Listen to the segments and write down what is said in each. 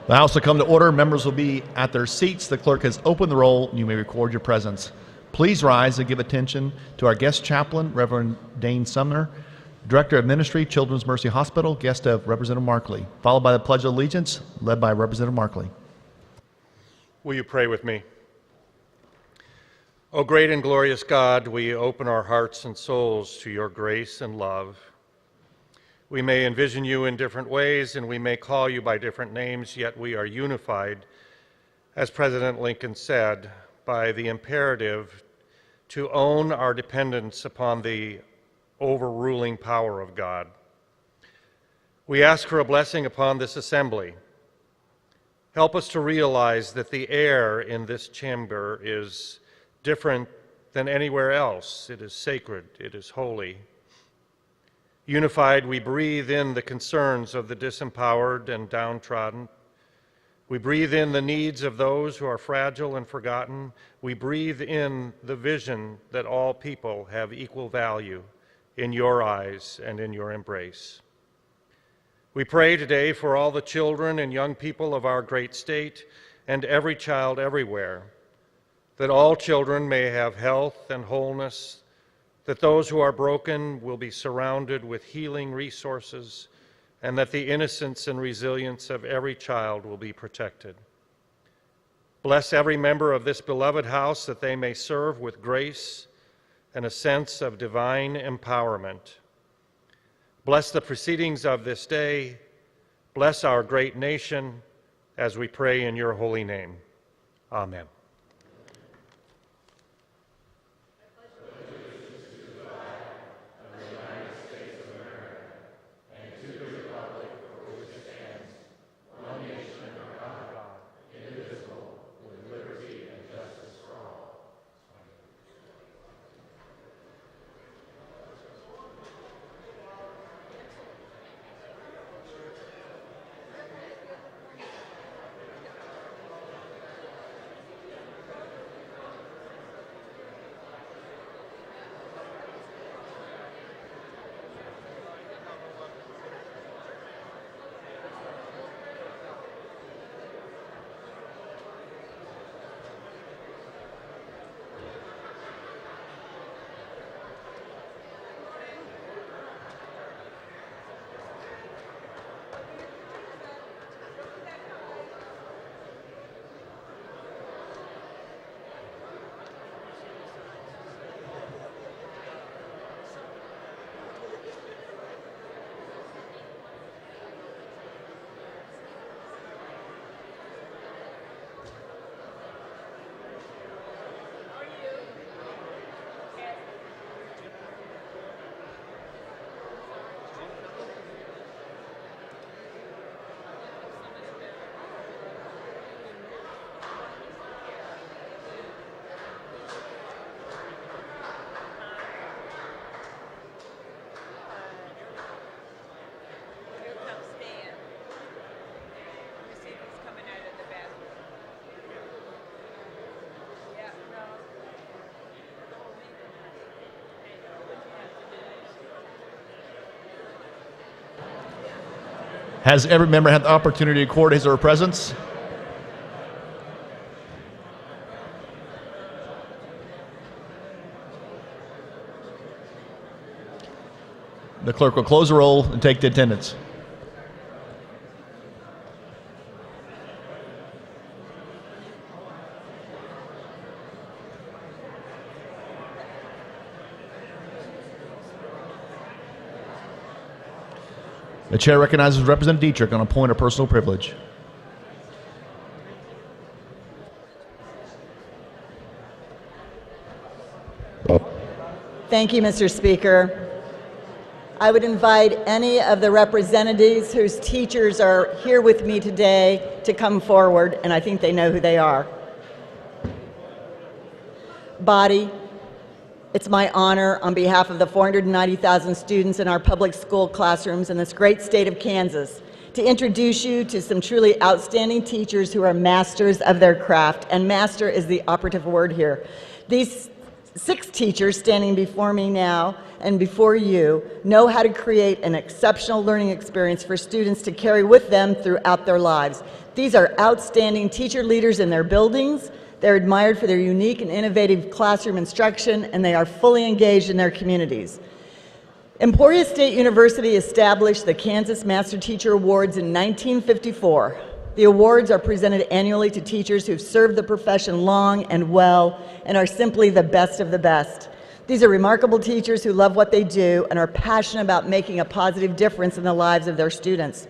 The House will come to order. Members will be at their seats. The clerk has opened the roll, and you may record your presence. Please rise and give attention to our guest chaplain, Reverend Dane Sumner, Director of Ministry, Children's Mercy Hospital, guest of Representative Markley, followed by the Pledge of Allegiance, led by Representative Markley. Will you pray with me? O great and glorious God, we open our hearts and souls to your grace and love. We may envision you in different ways, and we may call you by different names, yet we are unified, as President Lincoln said, by the imperative to own our dependence upon the overruling power of God. We ask for a blessing upon this assembly. Help us to realize that the air in this chamber is different than anywhere else. It is sacred, it is holy. Unified, we breathe in the concerns of the disempowered and downtrodden. We breathe in the needs of those who are fragile and forgotten. We breathe in the vision that all people have equal value in your eyes and in your embrace. We pray today for all the children and young people of our great state and every child everywhere, that all children may have health and wholeness, that those who are broken will be surrounded with healing resources, and that the innocence and resilience of every child will be protected. Bless every member of this beloved house that they may serve with grace and a sense of divine empowerment. Bless the proceedings of this day. Bless our great nation as we pray in your holy name. Amen. Has every member had the opportunity to record his or her presence? The clerk will close the roll and take the attendance. The chair recognizes Representative Dietrich on a point of personal privilege. Thank you, Mr. Speaker. I would invite any of the representatives whose teachers are here with me today to come forward, and I think they know who they are. Body, it's my honor on behalf of the 490,000 students in our public school classrooms in this great state of Kansas to introduce you to some truly outstanding teachers who are masters of their craft, and master is the operative word here. These 6 teachers standing before me now and before you know how to create an exceptional learning experience for students to carry with them throughout their lives. These are outstanding teacher leaders in their buildings. They're admired for their unique and innovative classroom instruction, and they are fully engaged in their communities. Emporia State University established the Kansas Master Teacher Awards in 1954. The awards are presented annually to teachers who've served the profession long and well and are simply the best of the best. These are remarkable teachers who love what they do and are passionate about making a positive difference in the lives of their students.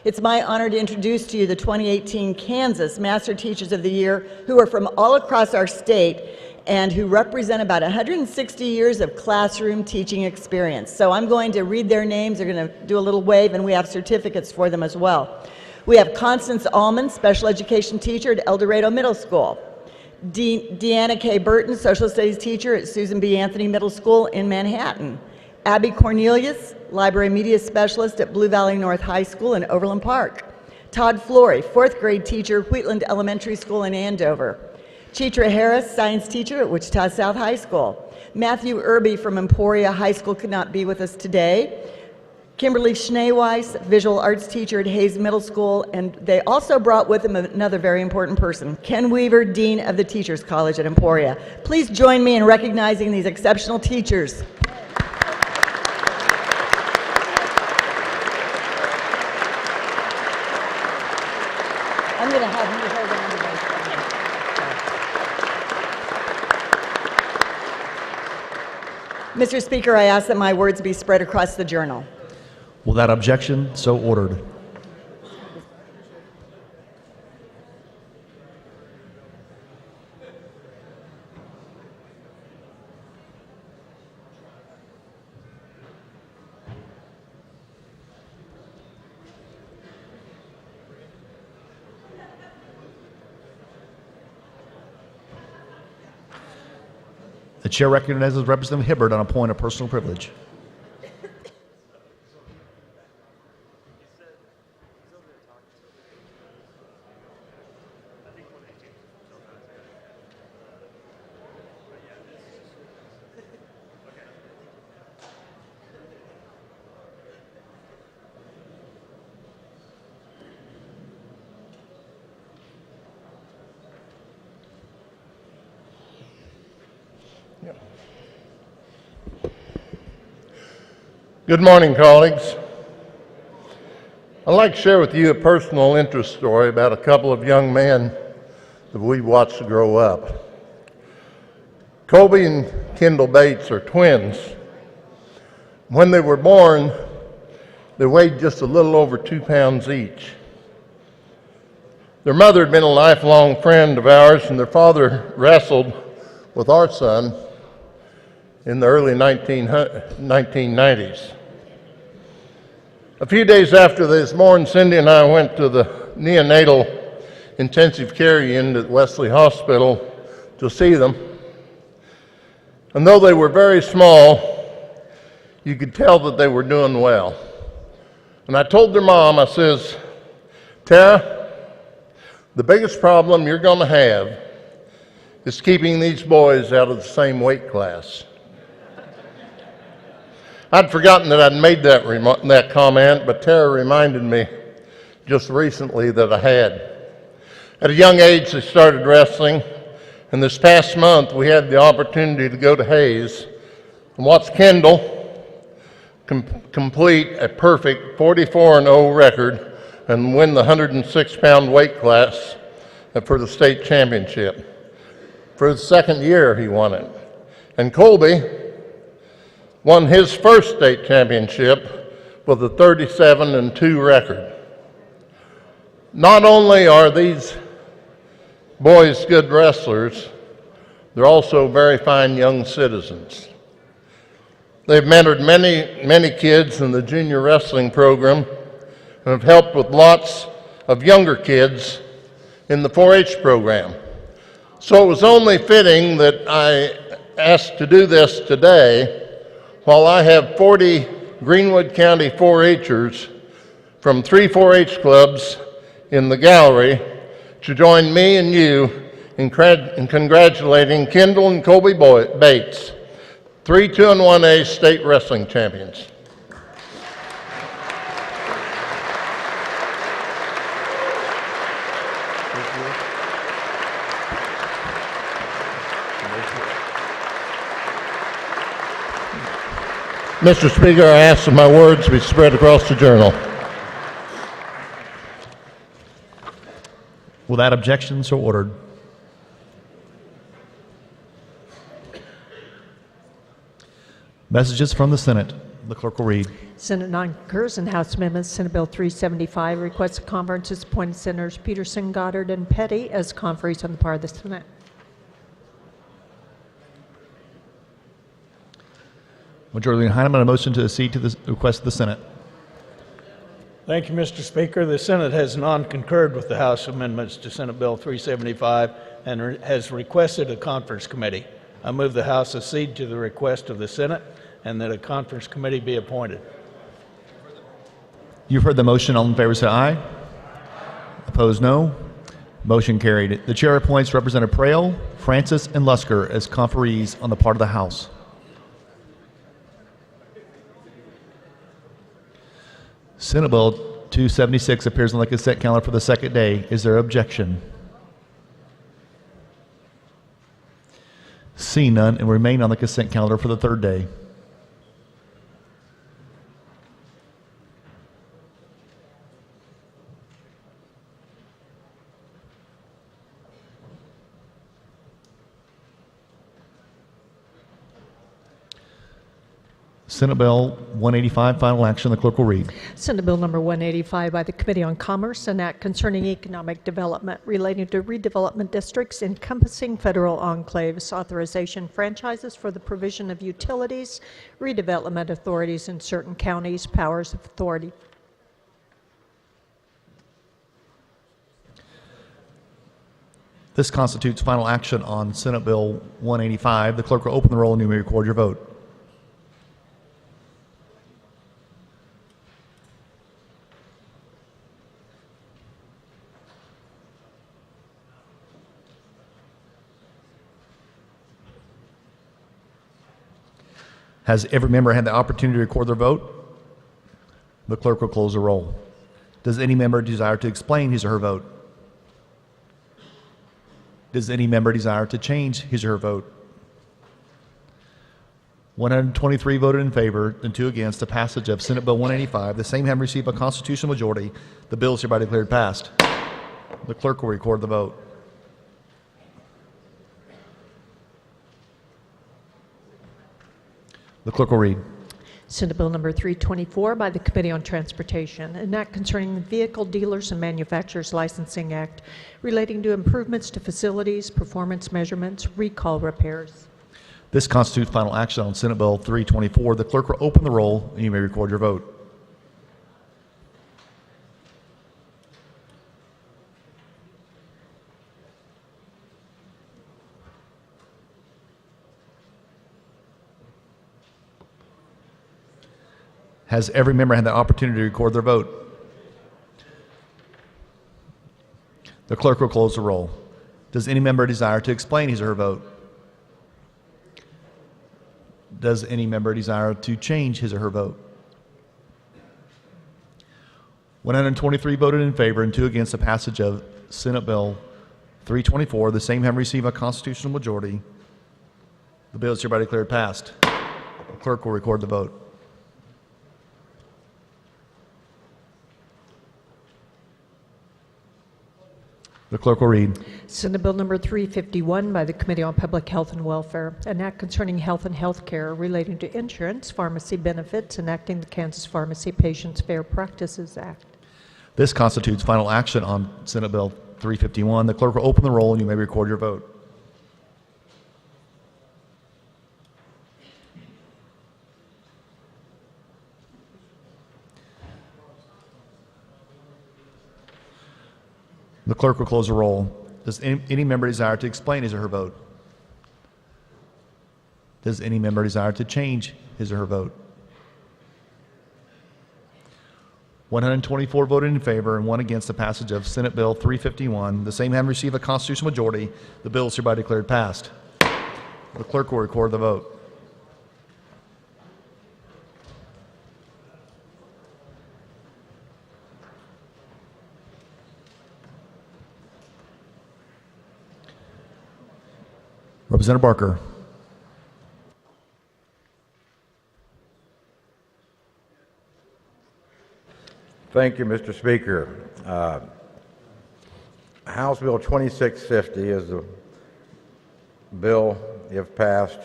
It's my honor to introduce to you the 2018 Kansas Master Teachers of the Year, who are from all across our state and who represent about 160 years of classroom teaching experience. So I'm going to read their names. They're going to do a little wave, and we have certificates for them as well. We have Constance Allman, special education teacher at El Dorado Middle School. Deanna K. Burton, social studies teacher at Susan B. Anthony Middle School in Manhattan. Abby Cornelius, library media specialist at Blue Valley North High School in Overland Park. Todd Flory, 4th grade teacher, Wheatland Elementary School in Andover. Chitra Harris, science teacher at Wichita South High School. Matthew Irby from Emporia High School could not be with us today. Kimberly Schneeweiss, visual arts teacher at Hayes Middle School, and they also brought with them another very important person, Ken Weaver, Dean of the Teachers College at Emporia. Please join me in recognizing these exceptional teachers. I'm going to have you hold on to those. Mr. Speaker, I ask that my words be spread across the journal. Without objection, so ordered. The chair recognizes Representative Hibbert on a point of personal privilege. Good morning, colleagues. I'd like to share with you a personal interest story about a couple of young men that we watched grow up. Colby and Kendall Bates are twins. When they were born, they weighed just a little over 2 pounds each. Their mother had been a lifelong friend of ours, and their father wrestled with our son in the early 1990s. A few days after they was born, Cindy and I went to the neonatal intensive care unit at Wesley Hospital to see them. And though they were very small, you could tell that they were doing well. And I told their mom, I says, Tara, the biggest problem you're going to have is keeping these boys out of the same weight class. I'd forgotten that I'd made that comment, but Tara reminded me just recently that I had. At a young age, they started wrestling, and this past month we had the opportunity to go to Hayes and watch Kendall complete a perfect 44-0 record and win the 106-pound weight class for the state championship. For the second year, he won it. And Colby won his first state championship with a 37-2 record. Not only are these boys good wrestlers, they're also very fine young citizens. They've mentored many kids in the junior wrestling program and have helped with lots of younger kids in the 4-H program. So it was only fitting that I asked to do this today while I have 40 Greenwood County 4-Hers from 3 4-H clubs in the gallery to join me and you in congratulating Kendall and Colby Bates, 3 2-1A state wrestling champions. Mr. Speaker, I ask that my words be spread across the journal. Without objection, so ordered. Messages from the Senate. The clerk will read. Senate non-concurs in House Amendments. Senate Bill 375 requests a conference has appointed Senators Peterson, Goddard, and Petty as conferees on the part of the Senate. Majority Leader Heineman, a motion to accede to the request of the Senate. Thank you, Mr. Speaker. The Senate has non-concurred with the House amendments to Senate Bill 375 and has requested a conference committee. I move the House accede to the request of the Senate and that a conference committee be appointed. You've heard the motion. All in favor say aye. Opposed, no. Motion carried. The chair appoints Representative Prael, Francis, and Lusker as conferees on the part of the House. Senate Bill 276 appears on the consent calendar for the second day. Is there objection? Seeing none, and remain on the consent calendar for the third day. Senate Bill 185, final action. The clerk will read. Senate Bill number 185 by the Committee on Commerce, an act concerning economic development relating to redevelopment districts encompassing federal enclaves, authorization franchises for the provision of utilities, redevelopment authorities in certain counties, powers of authority. This constitutes final action on Senate Bill 185. The clerk will open the roll and you may record your vote. Has every member had the opportunity to record their vote? The clerk will close the roll. Does any member desire to explain his or her vote? Does any member desire to change his or her vote? 123 voted in favor and 2 against the passage of Senate Bill 185. The same having received a constitutional majority, the bill is hereby declared passed. The clerk will record the vote. The clerk will read. Senate Bill number 324 by the Committee on Transportation, an act concerning the Vehicle Dealers and Manufacturers Licensing Act relating to improvements to facilities, performance measurements, recall repairs. This constitutes final action on Senate Bill 324. The clerk will open the roll and you may record your vote. Has every member had the opportunity to record their vote? The clerk will close the roll. Does any member desire to explain his or her vote? Does any member desire to change his or her vote? 123 voted in favor and 2 against the passage of Senate Bill 324. The same have received a constitutional majority. The bill is hereby declared passed. The clerk will record the vote. The clerk will read. Senate Bill number 351 by the Committee on Public Health and Welfare, an act concerning health and health care relating to insurance, pharmacy benefits, enacting the Kansas Pharmacy Patients Fair Practices Act. This constitutes final action on Senate Bill 351. The clerk will open the roll and you may record your vote. The clerk will close the roll. Does any member desire to explain his or her vote? Does any member desire to change his or her vote? 124 voted in favor and 1 against the passage of Senate Bill 351. The same having received a constitutional majority, the bill is hereby declared passed. The clerk will record the vote. Representative Barker. Thank you, Mr. Speaker. House Bill 2650 is the bill, if passed,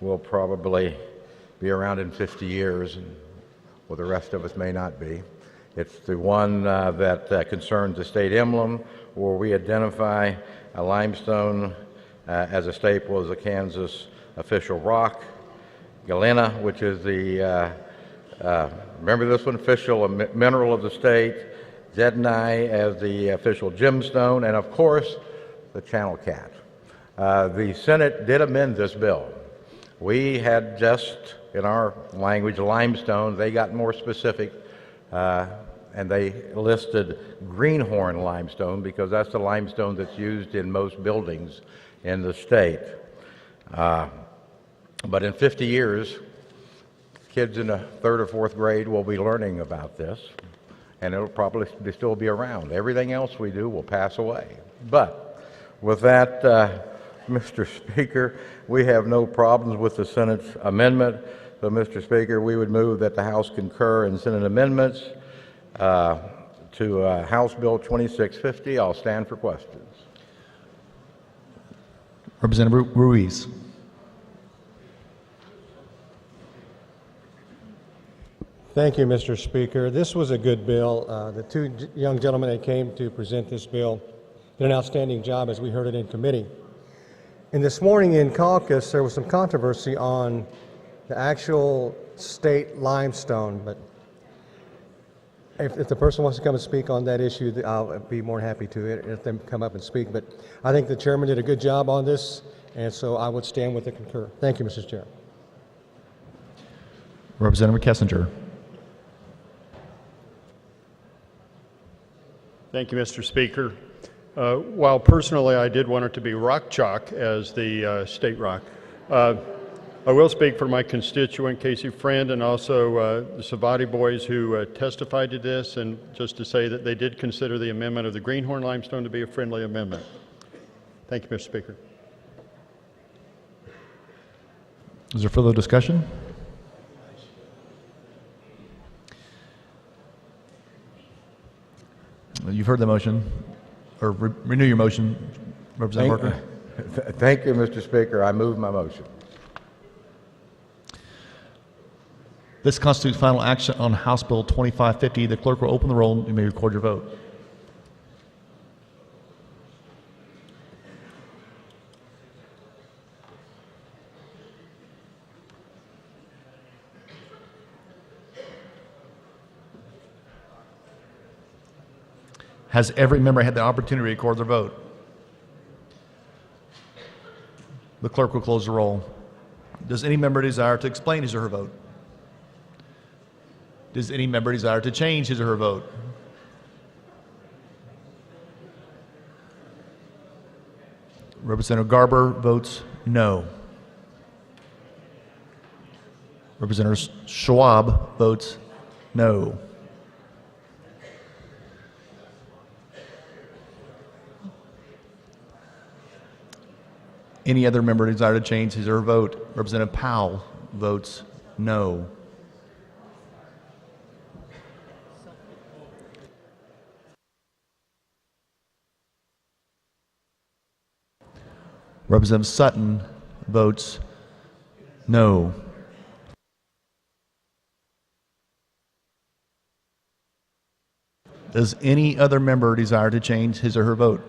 will probably be around in 50 years, and well, the rest of us may not be. It's the one that concerns the state emblem, where we identify a limestone as a staple as a Kansas official rock, galena, which is the remember this one, official mineral of the state, zednai as the official gemstone, and of course, the channel cat. The Senate did amend this bill. We had just, in our language, limestone. They got more specific, and they listed greenhorn limestone because that's the limestone that's used in most buildings in the state. But in 50 years, kids in the 3rd or 4th grade will be learning about this, and it'll probably still be around. Everything else we do will pass away. But with that, Mr. Speaker, we have no problems with the Senate's amendment. So, Mr. Speaker, we would move that the House concur in Senate amendments to House Bill 2650. I'll stand for questions. Representative Ruiz. Thank you, Mr. Speaker. This was a good bill. The two young gentlemen that came to present this bill did an outstanding job, as we heard it in committee. And this morning in caucus, there was some controversy on the actual state limestone, but if the person wants to come and speak on that issue, I'll be more than happy to if they come up and speak. But I think the chairman did a good job on this, and so I would stand with the concur. Thank you, Mr. Chair. Representative Kessinger. Thank you, Mr. Speaker. While personally I did want it to be rock chalk as the state rock, I will speak for my constituent, Casey Friend, and also the Savati boys who testified to this, and just to say that they did consider the amendment of the greenhorn limestone to be a friendly amendment. Thank you, Mr. Speaker. Is there further discussion? You've heard the motion, or renew your motion, Representative Barker. Thank you, Mr. Speaker. I move my motion. This constitutes final action on House Bill 2550. The clerk will open the roll. You may record your vote. Has every member had the opportunity to record their vote? The clerk will close the roll. Does any member desire to explain his or her vote? Does any member desire to change his or her vote? Representative Garber votes no. Representative Schwab votes no. Any other member desire to change his or her vote? Representative Powell votes no. Representative Sutton votes no. Does any other member desire to change his or her vote?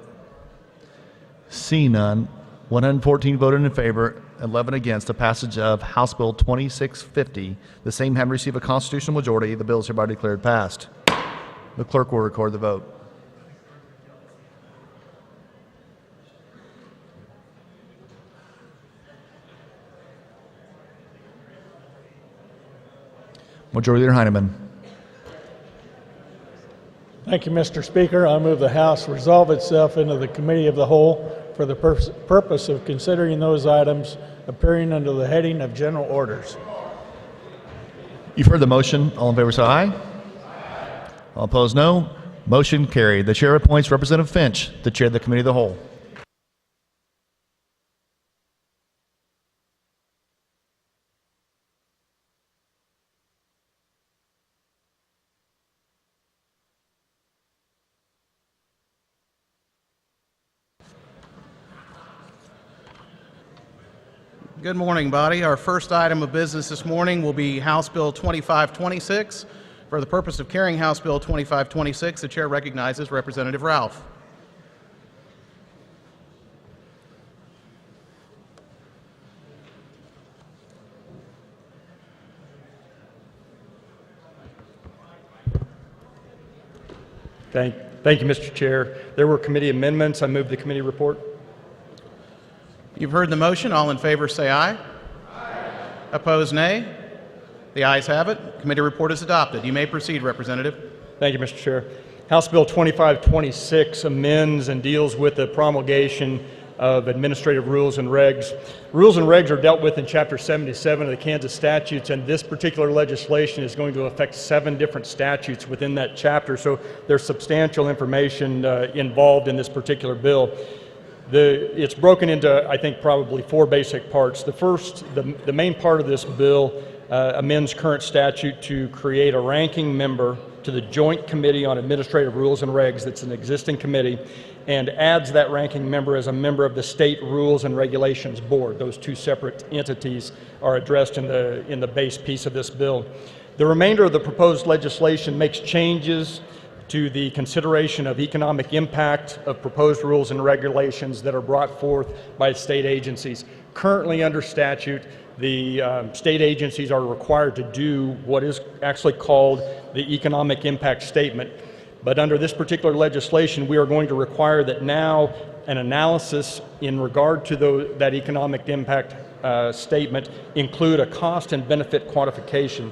See none. 114 voted in favor, 11 against the passage of House Bill 2650. The same having received a constitutional majority, the bill is hereby declared passed. The clerk will record the vote. Majority Leader Heineman. Thank you, Mr. Speaker. I move the House resolve itself into the Committee of the Whole for the purpose of considering those items appearing under the heading of General Orders. You've heard the motion. All in favor say aye. All opposed, no. Motion carried. The chair appoints Representative Finch to chair the Committee of the Whole. Good morning, body. Our first item of business this morning will be House Bill 2526. For the purpose of carrying House Bill 2526, the chair recognizes Representative Ralph. Thank you, Mr. Chair. There were committee amendments. I move the committee report. You've heard the motion. All in favor say aye. Aye. Opposed, nay. The ayes have it. Committee report is adopted. You may proceed, Representative. Thank you, Mr. Chair. House Bill 2526 amends and deals with the promulgation of administrative rules and regs. Rules and regs are dealt with in Chapter 77 of the Kansas statutes, and this particular legislation is going to affect 7 different statutes within that chapter, so there's substantial information involved in this particular bill. It's broken into, I think, probably 4 basic parts. The first, the main part of this bill amends current statute to create a ranking member to the Joint Committee on Administrative Rules and Regs that's an existing committee, and adds that ranking member as a member of the State Rules and Regulations Board. Those 2 separate entities are addressed in the base piece of this bill. The remainder of the proposed legislation makes changes to the consideration of economic impact of proposed rules and regulations that are brought forth by state agencies. Currently under statute, the state agencies are required to do what is actually called the economic impact statement. But under this particular legislation, we are going to require that now an analysis in regard to that economic impact statement include a cost and benefit quantification.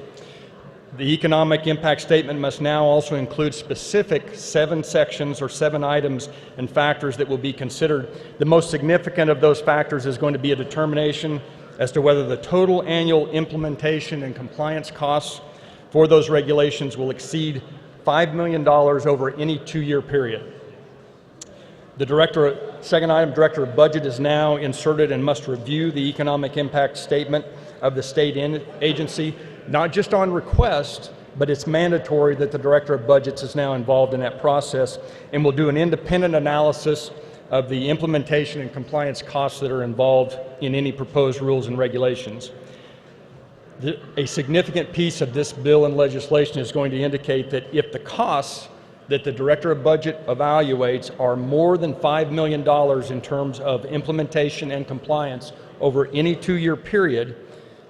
The economic impact statement must now also include specific 7 sections or 7 items and factors that will be considered. The most significant of those factors is going to be a determination as to whether the total annual implementation and compliance costs for those regulations will exceed $5 million over any 2-year period. The second item, Director of Budget, is now inserted and must review the economic impact statement of the state agency, not just on request, but it's mandatory that the Director of Budgets is now involved in that process and will do an independent analysis of the implementation and compliance costs that are involved in any proposed rules and regulations. A significant piece of this bill and legislation is going to indicate that if the costs that the Director of Budget evaluates are more than $5 million in terms of implementation and compliance over any 2-year period,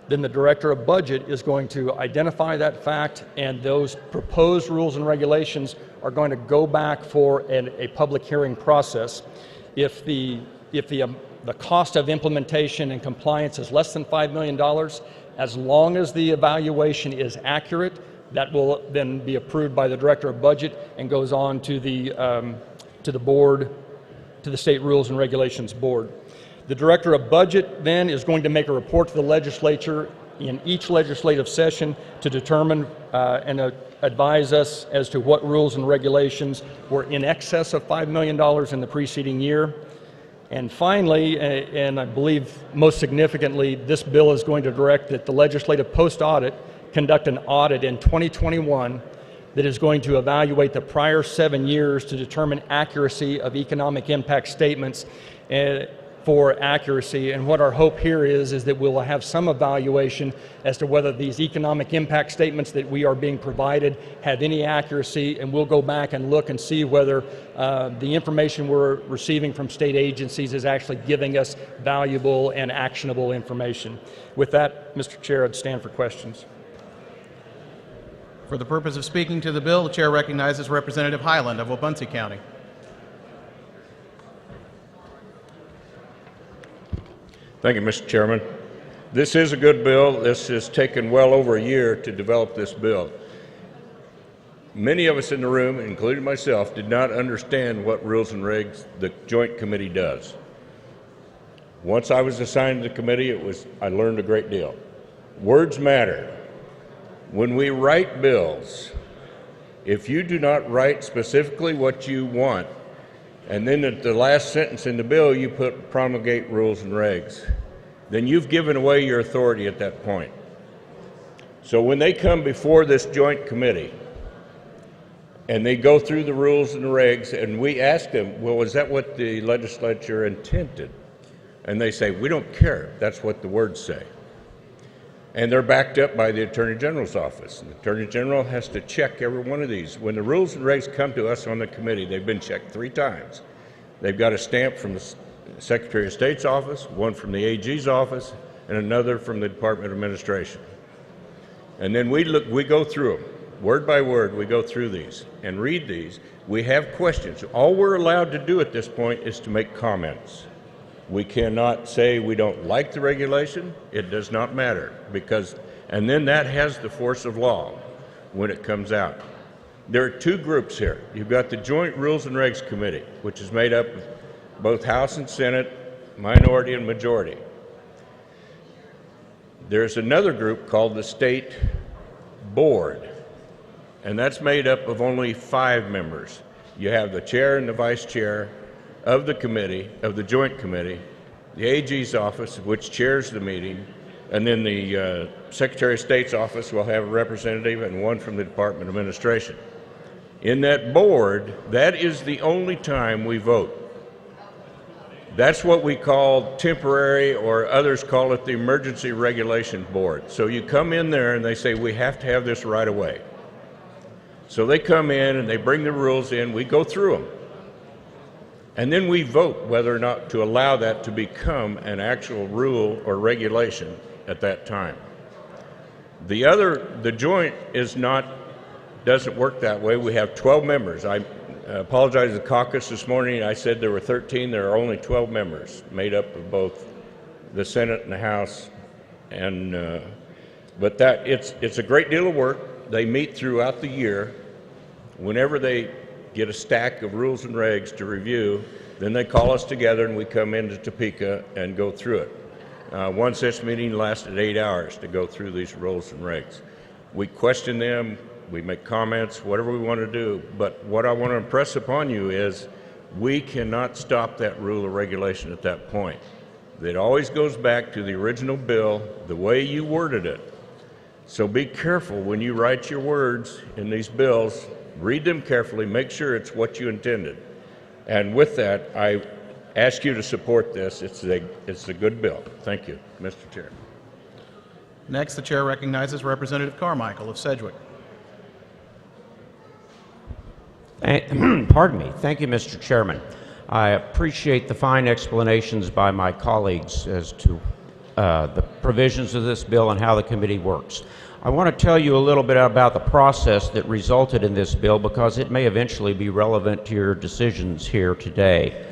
then the Director of Budget is going to identify that fact, and those proposed rules and regulations are going to go back for a public hearing process. If the cost of implementation and compliance is less than $5 million, as long as the evaluation is accurate, that will then be approved by the Director of Budget and goes on to the board, to the State Rules and Regulations Board. The Director of Budget then is going to make a report to the Legislature in each legislative session to determine and advise us as to what rules and regulations were in excess of $5 million in the preceding year. And finally, and I believe most significantly, this bill is going to direct that the legislative post-audit conduct an audit in 2021 that is going to evaluate the prior 7 years to determine accuracy of economic impact statements for accuracy. And what our hope here is that we'll have some evaluation as to whether these economic impact statements that we are being provided have any accuracy, and we'll go back and look and see whether the information we're receiving from state agencies is actually giving us valuable and actionable information. With that, Mr. Chair, I'd stand for questions. For the purpose of speaking to the bill, the chair recognizes Representative Highland of Wabaunsee County. Thank you, Mr. Chairman. This is a good bill. This has taken well over a year to develop this bill. Many of us in the room, including myself, did not understand what rules and regs the Joint Committee does. Once I was assigned to the committee, I learned a great deal. Words matter. When we write bills, if you do not write specifically what you want, and then at the last sentence in the bill you put promulgate rules and regs, then you've given away your authority at that point. So when they come before this joint committee and they go through the rules and the regs, and we ask them, well, is that what the legislature intended? And they say, we don't care. That's what the words say. And they're backed up by the Attorney General's office. And the Attorney General has to check every one of these. When the rules and regs come to us on the committee, they've been checked 3 times. They've got a stamp from the Secretary of State's office, one from the AG's office, and another from the Department of Administration. And then we go through them, word by word. We go through these and read these. We have questions. All we're allowed to do at this point is to make comments. We cannot say we don't like the regulation. It does not matter, because, and then that has the force of law when it comes out. There are 2 groups here. You've got the Joint Rules and Regs Committee, which is made up of both House and Senate, minority and majority. There's another group called the State Board, and that's made up of only 5 members. You have the chair and the vice chair of the committee, of the joint committee, the AG's office, which chairs the meeting, and then the Secretary of State's office will have a representative and one from the Department of Administration. In that board, that is the only time we vote. That's what we call temporary, or others call it the Emergency Regulation Board. So you come in there and they say, we have to have this right away. So they come in and they bring the rules in, we go through them. And then we vote whether or not to allow that to become an actual rule or regulation at that time. The joint doesn't work that way. We have 12 members. I apologize to the caucus this morning. I said there were 13. There are only 12 members, made up of both the Senate and the House. And but it's a great deal of work. They meet throughout the year. Whenever they get a stack of rules and regs to review, then they call us together and we come into Topeka and go through it. One such meeting lasted 8 hours to go through these rules and regs. We question them, we make comments, whatever we want to do, but what I want to impress upon you is we cannot stop that rule or regulation at that point. It always goes back to the original bill, the way you worded it. So be careful when you write your words in these bills. Read them carefully, make sure it's what you intended. And with that, I ask you to support this. It's a good bill. Thank you, Mr. Chair. Next, the chair recognizes Representative Carmichael of Sedgwick. Pardon me. Thank you, Mr. Chairman. I appreciate the fine explanations by my colleagues as to the provisions of this bill and how the committee works. I want to tell you a little bit about the process that resulted in this bill, because it may eventually be relevant to your decisions here today.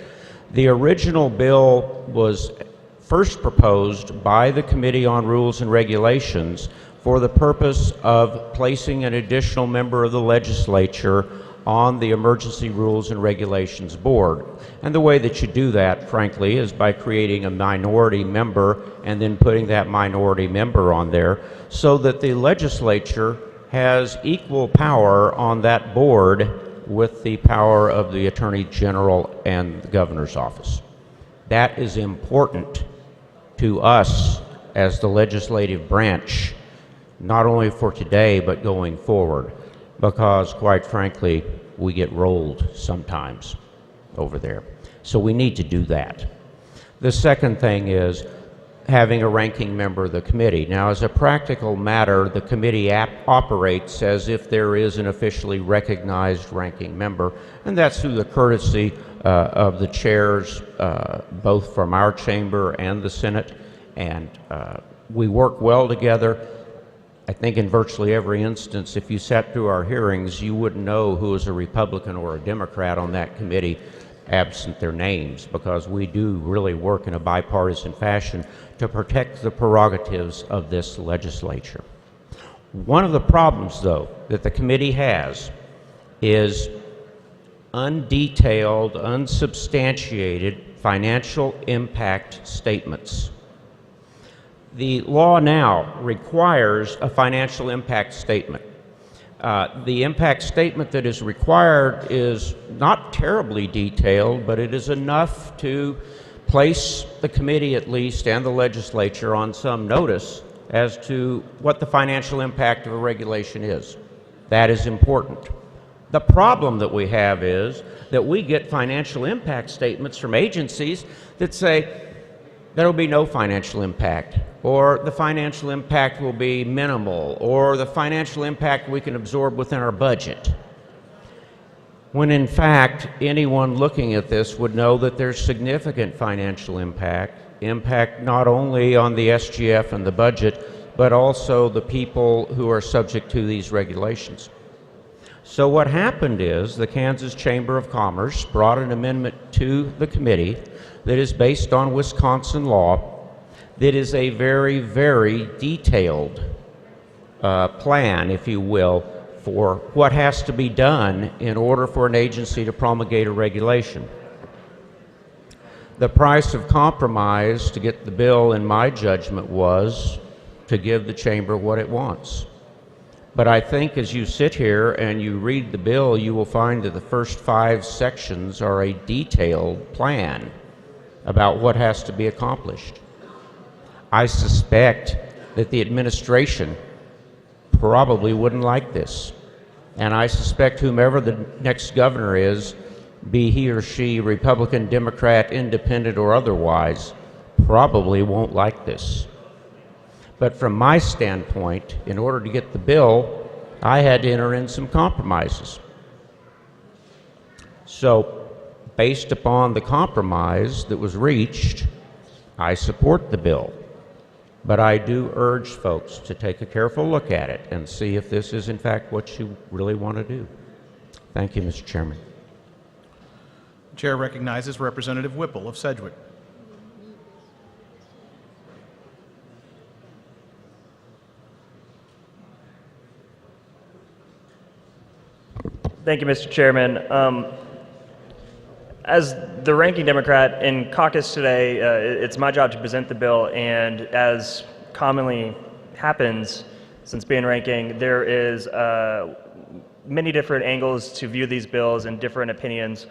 The original bill was first proposed by the Committee on Rules and Regulations for the purpose of placing an additional member of the legislature on the Emergency Rules and Regulations Board. And the way that you do that, frankly, is by creating a minority member and then putting that minority member on there so that the legislature has equal power on that board with the power of the Attorney General and the Governor's office. That is important to us as the legislative branch, not only for today but going forward, because quite frankly we get rolled sometimes over there. So we need to do that. The second thing is having a ranking member of the committee. Now, as a practical matter, the committee operates as if there is an officially recognized ranking member, and that's through the courtesy of the chairs, both from our chamber and the Senate, and we work well together. I think in virtually every instance, if you sat through our hearings, you wouldn't know who is a Republican or a Democrat on that committee, absent their names, because we do really work in a bipartisan fashion to protect the prerogatives of this legislature. One of the problems, though, that the committee has is undetailed, unsubstantiated financial impact statements. The law now requires a financial impact statement. The impact statement that is required is not terribly detailed, but it is enough to place the committee at least and the legislature on some notice as to what the financial impact of a regulation is. That is important. The problem that we have is that we get financial impact statements from agencies that say there will be no financial impact, or the financial impact will be minimal, or the financial impact we can absorb within our budget. When in fact, anyone looking at this would know that there's significant financial impact not only on the SGF and the budget, but also the people who are subject to these regulations. So what happened is the Kansas Chamber of Commerce brought an amendment to the committee that is based on Wisconsin law that is a very, very detailed plan, if you will, for what has to be done in order for an agency to promulgate a regulation. The price of compromise to get the bill, in my judgment, was to give the Chamber what it wants. But I think as you sit here and you read the bill, you will find that the first 5 sections are a detailed plan about what has to be accomplished. I suspect that the administration probably wouldn't like this. And I suspect whomever the next governor is, be he or she Republican, Democrat, Independent, or otherwise, probably won't like this. But from my standpoint, in order to get the bill, I had to enter in some compromises. So, based upon the compromise that was reached, I support the bill. But I do urge folks to take a careful look at it and see if this is in fact what you really want to do. Thank you, Mr. Chairman. The chair recognizes Representative Whipple of Sedgwick. Thank you, Mr. Chairman. As the ranking Democrat in caucus today, it's my job to present the bill, and as commonly happens since being ranking, there is many different angles to view these bills and different opinions.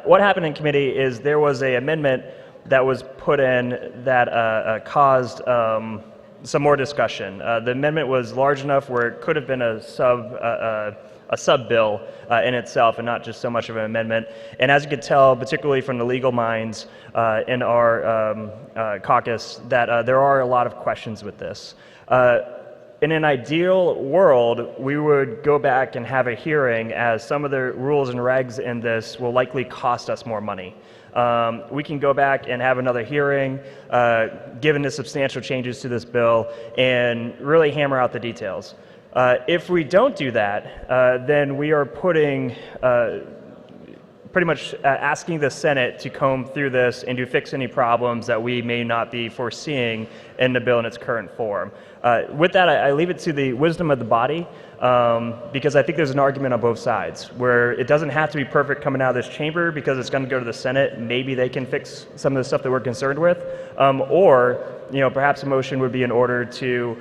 What happened in committee is there was an amendment that was put in that caused some more discussion. The amendment was large enough where it could have been a sub-bill in itself and not just so much of an amendment. And as you could tell, particularly from the legal minds in our caucus, that there are a lot of questions with this. In an ideal world, we would go back and have a hearing, as some of the rules and regs in this will likely cost us more money. We can go back and have another hearing, given the substantial changes to this bill, and really hammer out the details. If we don't do that, then we are putting, pretty much asking the Senate to comb through this and to fix any problems that we may not be foreseeing in the bill in its current form. With that, I leave it to the wisdom of the body, because I think there's an argument on both sides, where it doesn't have to be perfect coming out of this chamber because it's going to go to the Senate. Maybe they can fix some of the stuff that we're concerned with, or perhaps a motion would be in order to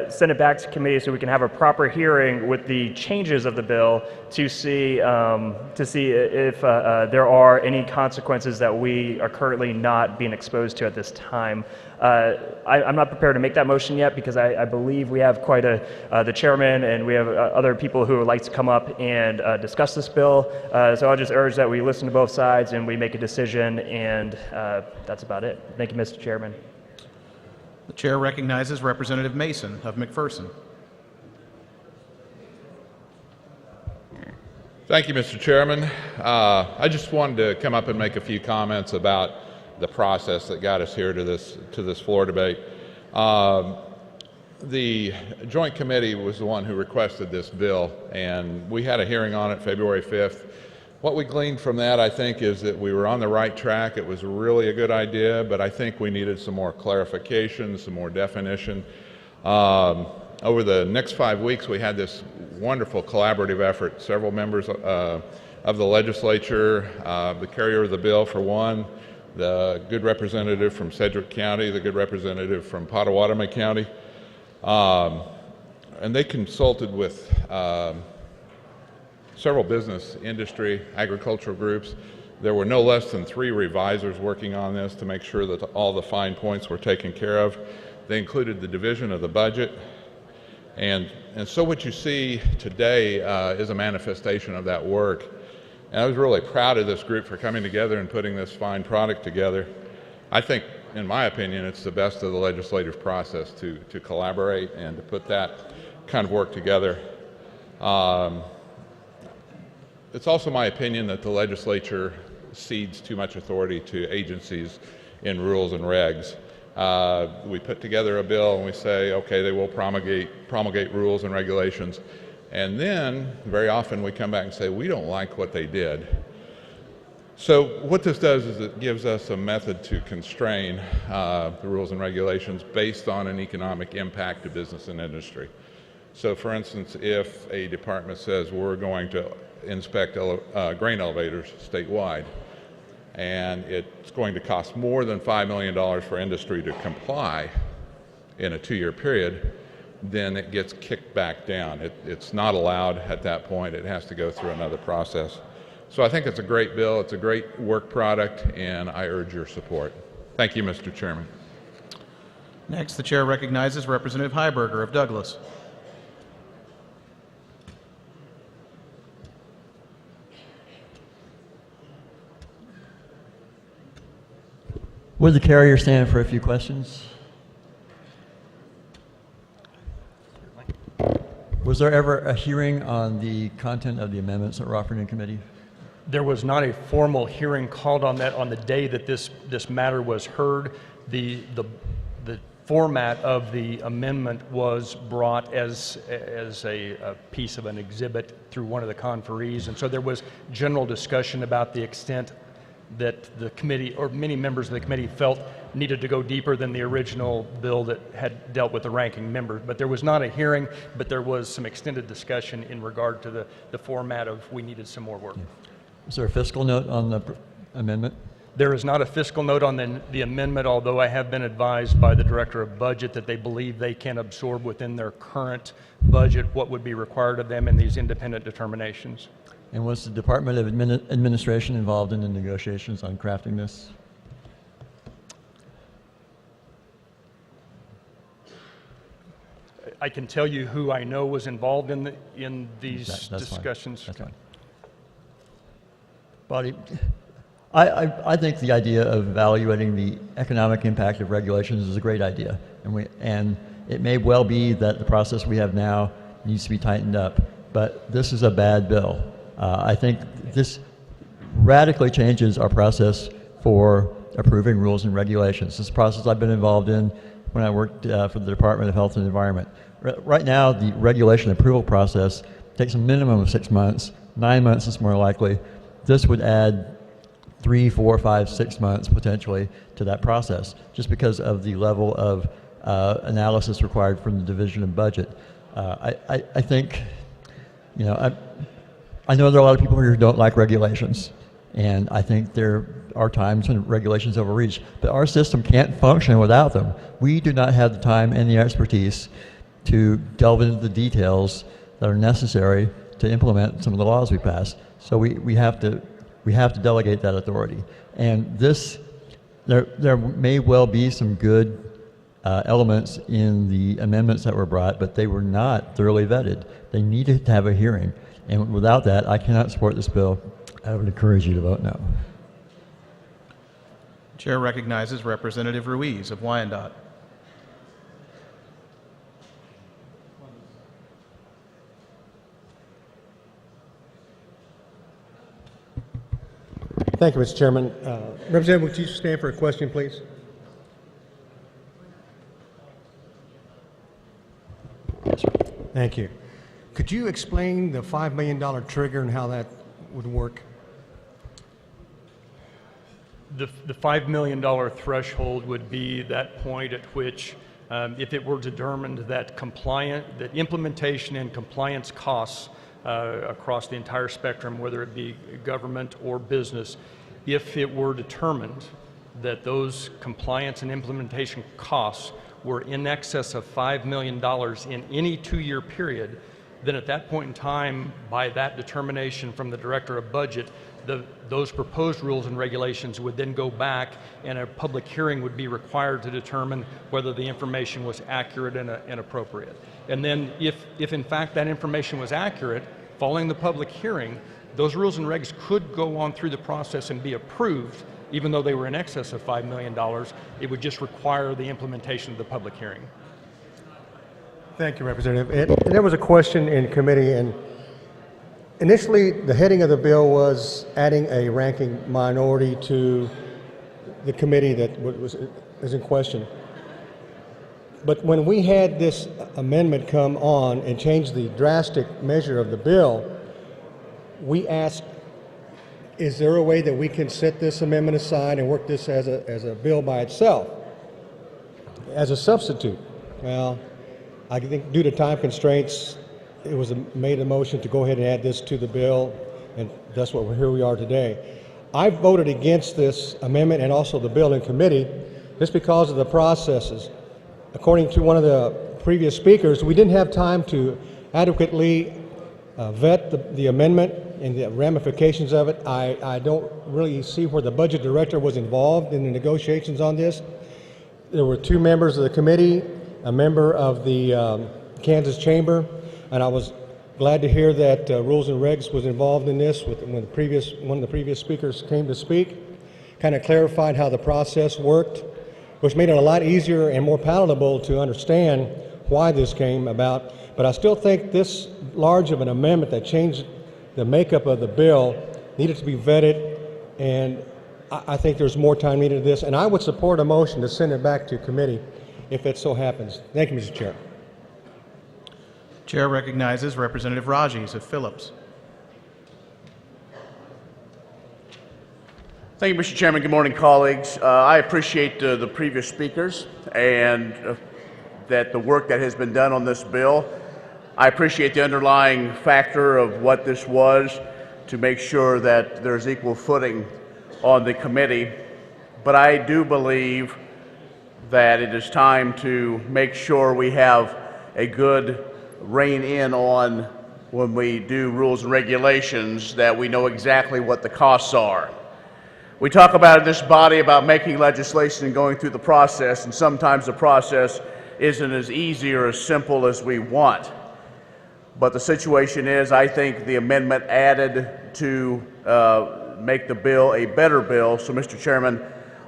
send it back to committee so we can have a proper hearing with the changes of the bill to see if there are any consequences that we are currently not being exposed to at this time. I'm not prepared to make that motion yet because I believe we have quite the chairman and we have other people who would like to come up and discuss this bill. So I'll just urge that we listen to both sides and we make a decision, and that's about it. Thank you, Mr. Chairman. The chair recognizes Representative Mason of McPherson. Thank you, Mr. Chairman. I just wanted to come up and make a few comments about the process that got us here to this floor debate. The Joint Committee was the one who requested this bill, and we had a hearing on it February 5th. What we gleaned from that, I think, is that we were on the right track. It was really a good idea, but I think we needed some more clarification, some more definition. over the next 5 weeks, we had this wonderful collaborative effort. Several members of the legislature, the carrier of the bill for one, the good representative from Sedgwick County, the good representative from Pottawatomie County, and they consulted with several business, industry, agricultural groups. There were no less than 3 revisers working on this to make sure that all the fine points were taken care of. They included the division of the budget. And so what you see today is a manifestation of that work. And I was really proud of this group for coming together and putting this fine product together. I think, in my opinion, it's the best of the legislative process to collaborate and to put that kind of work together. It's also my opinion that the legislature cedes too much authority to agencies in rules and regs. We put together a bill and we say, okay, they will promulgate rules and regulations. And then, very often, we come back and say, we don't like what they did. So what this does is it gives us a method to constrain the rules and regulations based on an economic impact to business and industry. So for instance, if a department says we're going to inspect grain elevators statewide, and it's going to cost more than $5 million for industry to comply in a 2-year period, then it gets kicked back down. It's not allowed at that point. It has to go through another process. So I think it's a great bill. It's a great work product, and I urge your support. Thank you, Mr. Chairman. Next, the chair recognizes Representative Heiberger of Douglas. Would the carrier stand for a few questions? Was there ever a hearing on the content of the amendments that were offered in committee? There was not a formal hearing called on that on the day that this matter was heard. The format of the amendment was brought as a piece of an exhibit through one of the conferees, and so there was general discussion about the extent that the committee, or many members of the committee, felt needed to go deeper than the original bill that had dealt with the ranking member. But there was not a hearing, but there was some extended discussion in regard to the format of we needed some more work. Is there a fiscal note on the amendment? There is not a fiscal note on the amendment, although I have been advised by the Director of Budget that they believe they can absorb within their current budget what would be required of them in these independent determinations. And was the Department of Administration involved in the negotiations on crafting this? I can tell you who I know was involved in these that's discussions. Fine. That's fine. Body, I think the idea of evaluating the economic impact of regulations is a great idea, and it may well be that the process we have now needs to be tightened up. But this is a bad bill. I think this radically changes our process for approving rules and regulations. This is a process I've been involved in when I worked for the Department of Health and Environment. Right now, the regulation approval process takes a minimum of 6 months. 9 months is more likely. This would add 3, 4, 5, 6 months potentially to that process, just because of the level of analysis required from the Division of Budget. I think, you know, I know there are a lot of people here who don't like regulations, and I think there are times when regulations overreach, but our system can't function without them. We do not have the time and the expertise to delve into the details that are necessary to implement some of the laws we pass. So we have to delegate that authority. And there may well be some good elements in the amendments that were brought, but they were not thoroughly vetted. They needed to have a hearing. And without that, I cannot support this bill. I would encourage you to vote no. Chair recognizes Representative Ruiz of Wyandotte. Thank you, Mr. Chairman. Representative, would you stand for a question, please? Thank you. Could you explain the $5 million trigger and how that would work? The $5 million threshold would be that point at which if it were determined that implementation and compliance costs across the entire spectrum, whether it be government or business, if it were determined that those compliance and implementation costs were in excess of $5 million in any 2-year period, then at that point in time, by that determination from the Director of Budget, those proposed rules and regulations would then go back and a public hearing would be required to determine whether the information was accurate and appropriate. And then if in fact that information was accurate, following the public hearing, those rules and regs could go on through the process and be approved, even though they were in excess of $5 million. It would just require the implementation of the public hearing. Thank you, Representative. And there was a question in committee, and initially the heading of the bill was adding a ranking minority to the committee that was in question. But when we had this amendment come on and change the drastic measure of the bill, we asked, is there a way that we can set this amendment aside and work this as a bill by itself, as a substitute? Well, I think due to time constraints, it was made a motion to go ahead and add this to the bill, and that's what here we are today. I voted against this amendment and also the bill in committee just because of the processes. According to one of the previous speakers, we didn't have time to adequately vet the amendment and the ramifications of it. I don't really see where the budget director was involved in the negotiations on this. There were 2 members of the committee, a member of the Kansas Chamber, and I was glad to hear that Rules and Regs was involved in this when one of the previous speakers came to speak, kind of clarified how the process worked, which made it a lot easier and more palatable to understand why this came about. But I still think this large of an amendment that changed the makeup of the bill needed to be vetted, and I think there's more time needed to this, and I would support a motion to send it back to committee if it so happens. Thank you, Mr. Chair. Chair recognizes Representative Rajes of Phillips. Thank you, Mr. Chairman. Good morning, colleagues. I appreciate the previous speakers and that the work that has been done on this bill. I appreciate the underlying factor of what this was to make sure that there's equal footing on the committee. But I do believe that it is time to make sure we have a good rein in on when we do rules and regulations, that we know exactly what the costs are. We talk about in this body about making legislation and going through the process, and sometimes the process isn't as easy or as simple as we want. But the situation is, I think the amendment added to make the bill a better bill. So, Mr. Chairman,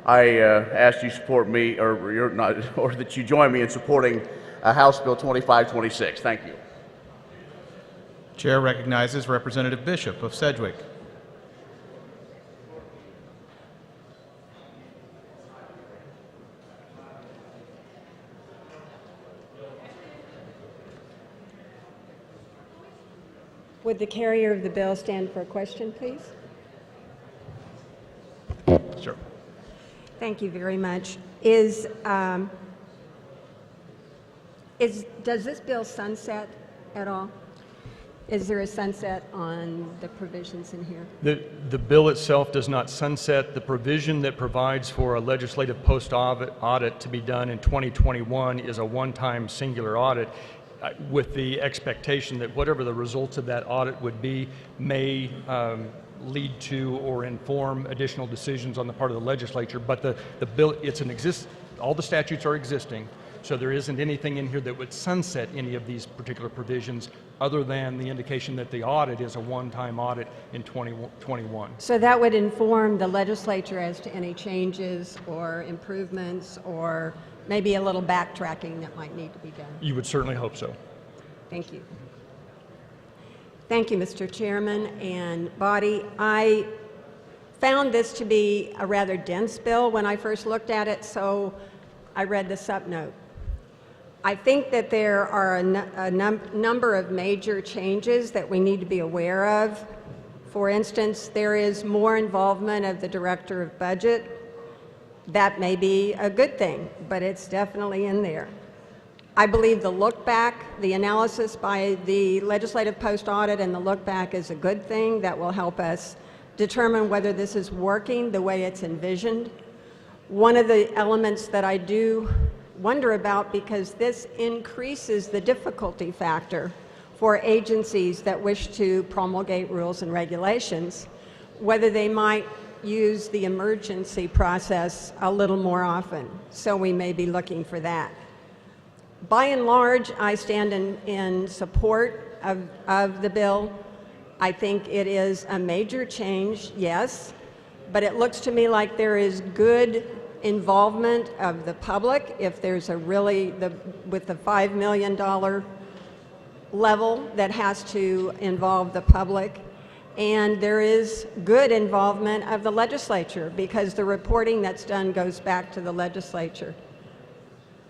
I ask you support me, or you're not, or that you join me in supporting House Bill 2526. Thank you. Chair recognizes Representative Bishop of Sedgwick. Would the carrier of the bill stand for a question, please? Sure. Thank you very much. Does this bill sunset at all? Is there a sunset on the provisions in here? The bill itself does not sunset. The provision that provides for a legislative post-audit to be done in 2021 is a one-time singular audit, with the expectation that whatever the results of that audit would be may lead to or inform additional decisions on the part of the legislature. But the bill, all the statutes are existing, so there isn't anything in here that would sunset any of these particular provisions other than the indication that the audit is a one-time audit in 2021. So that would inform the legislature as to any changes or improvements or maybe a little backtracking that might need to be done. You would certainly hope so. Thank you. Thank you, Mr. Chairman and body. I found this to be a rather dense bill when I first looked at it, so I read the subnote. I think that there are a number of major changes that we need to be aware of. For instance, there is more involvement of the Director of Budget. That may be a good thing, but it's definitely in there. I believe the look back, the analysis by the legislative post-audit and the look back is a good thing that will help us determine whether this is working the way it's envisioned. One of the elements that I do wonder about, because this increases the difficulty factor for agencies that wish to promulgate rules and regulations, whether they might use the emergency process a little more often. So we may be looking for that. By and large, I stand in support of the bill. I think it is a major change, yes, but it looks to me like there is good involvement of the public. If there's a really, with the $5 million level that has to involve the public, and there is good involvement of the legislature, because the reporting that's done goes back to the legislature.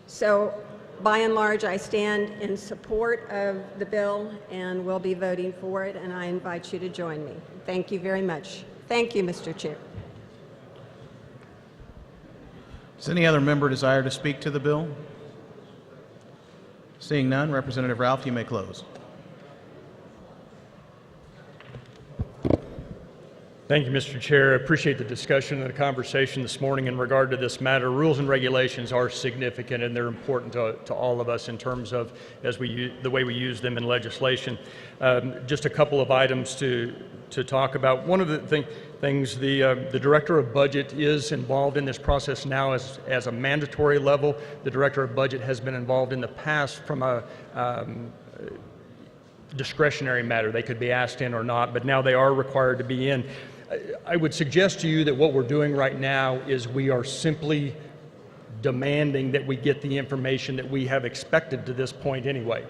So by and large, I stand in support of the bill and will be voting for it, and I invite you to join me. Thank you very much. Thank you, Mr. Chair. Does any other member desire to speak to the bill? Seeing none, Representative Ralph, you may close. Thank you, Mr. Chair. I appreciate the discussion and the conversation this morning in regard to this matter. Rules and regulations are significant, and they're important to all of us in terms of the way we use them in legislation. Just a couple of items to talk about. One of the things, the Director of Budget is involved in this process now as a mandatory level. The Director of Budget has been involved in the past from a discretionary matter. They could be asked in or not, but now they are required to be in. I would suggest to you that what we're doing right now is we are simply demanding that we get the information that we have expected to this point anyway.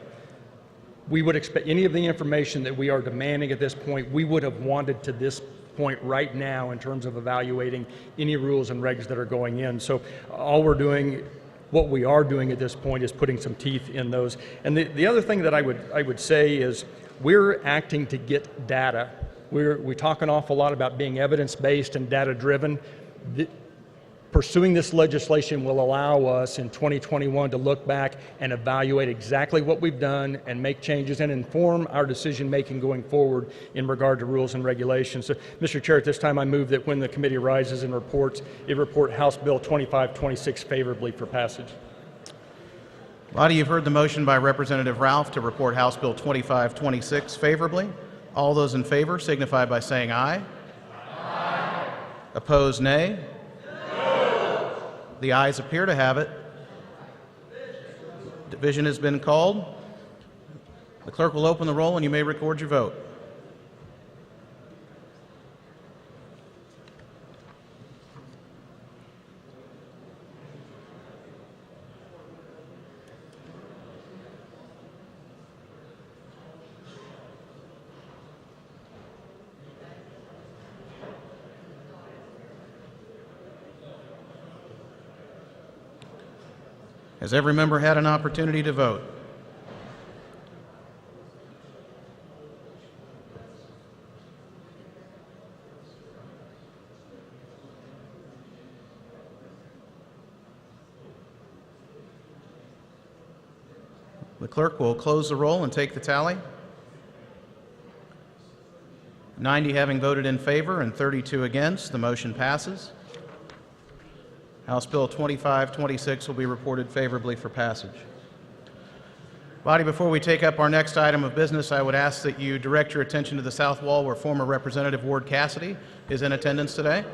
We would expect any of the information that we are demanding at this point, we would have wanted to this point right now in terms of evaluating any rules and regs that are going in. So all we're doing, what we are doing at this point, is putting some teeth in those. And the other thing that I would say is we're acting to get data. We talk an awful lot about being evidence-based and data-driven. Pursuing this legislation will allow us in 2021 to look back and evaluate exactly what we've done and make changes and inform our decision-making going forward in regard to rules and regulations. So, Mr. Chair, at this time I move that when the committee rises and reports, it report House Bill 2526 favorably for passage. Body, you've heard the motion by Representative Ralph to report House Bill 2526 favorably. All those in favor signify by saying aye. Aye. Opposed, nay. No. The ayes appear to have it. Division has been called. The clerk will open the roll and you may record your vote. Has every member had an opportunity to vote? The clerk will close the roll and take the tally. 90 having voted in favor and 32 against, the motion passes. House Bill 2526 will be reported favorably for passage. Body, before we take up our next item of business, I would ask that you direct your attention to the south wall where former Representative Ward Cassidy is in attendance today.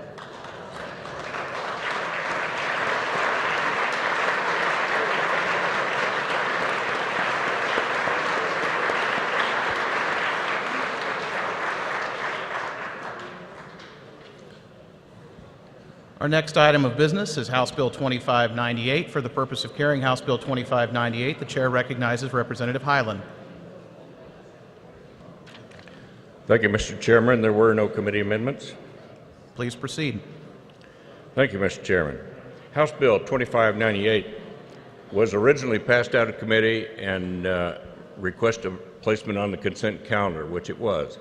Our next item of business is House Bill 2598. For the purpose of carrying House Bill 2598, the chair recognizes Representative Hyland. Thank you, Mr. Chairman. There were no committee amendments. Please proceed. Thank you, Mr. Chairman. House Bill 2598 was originally passed out of committee and requested placement on the consent calendar, which it was.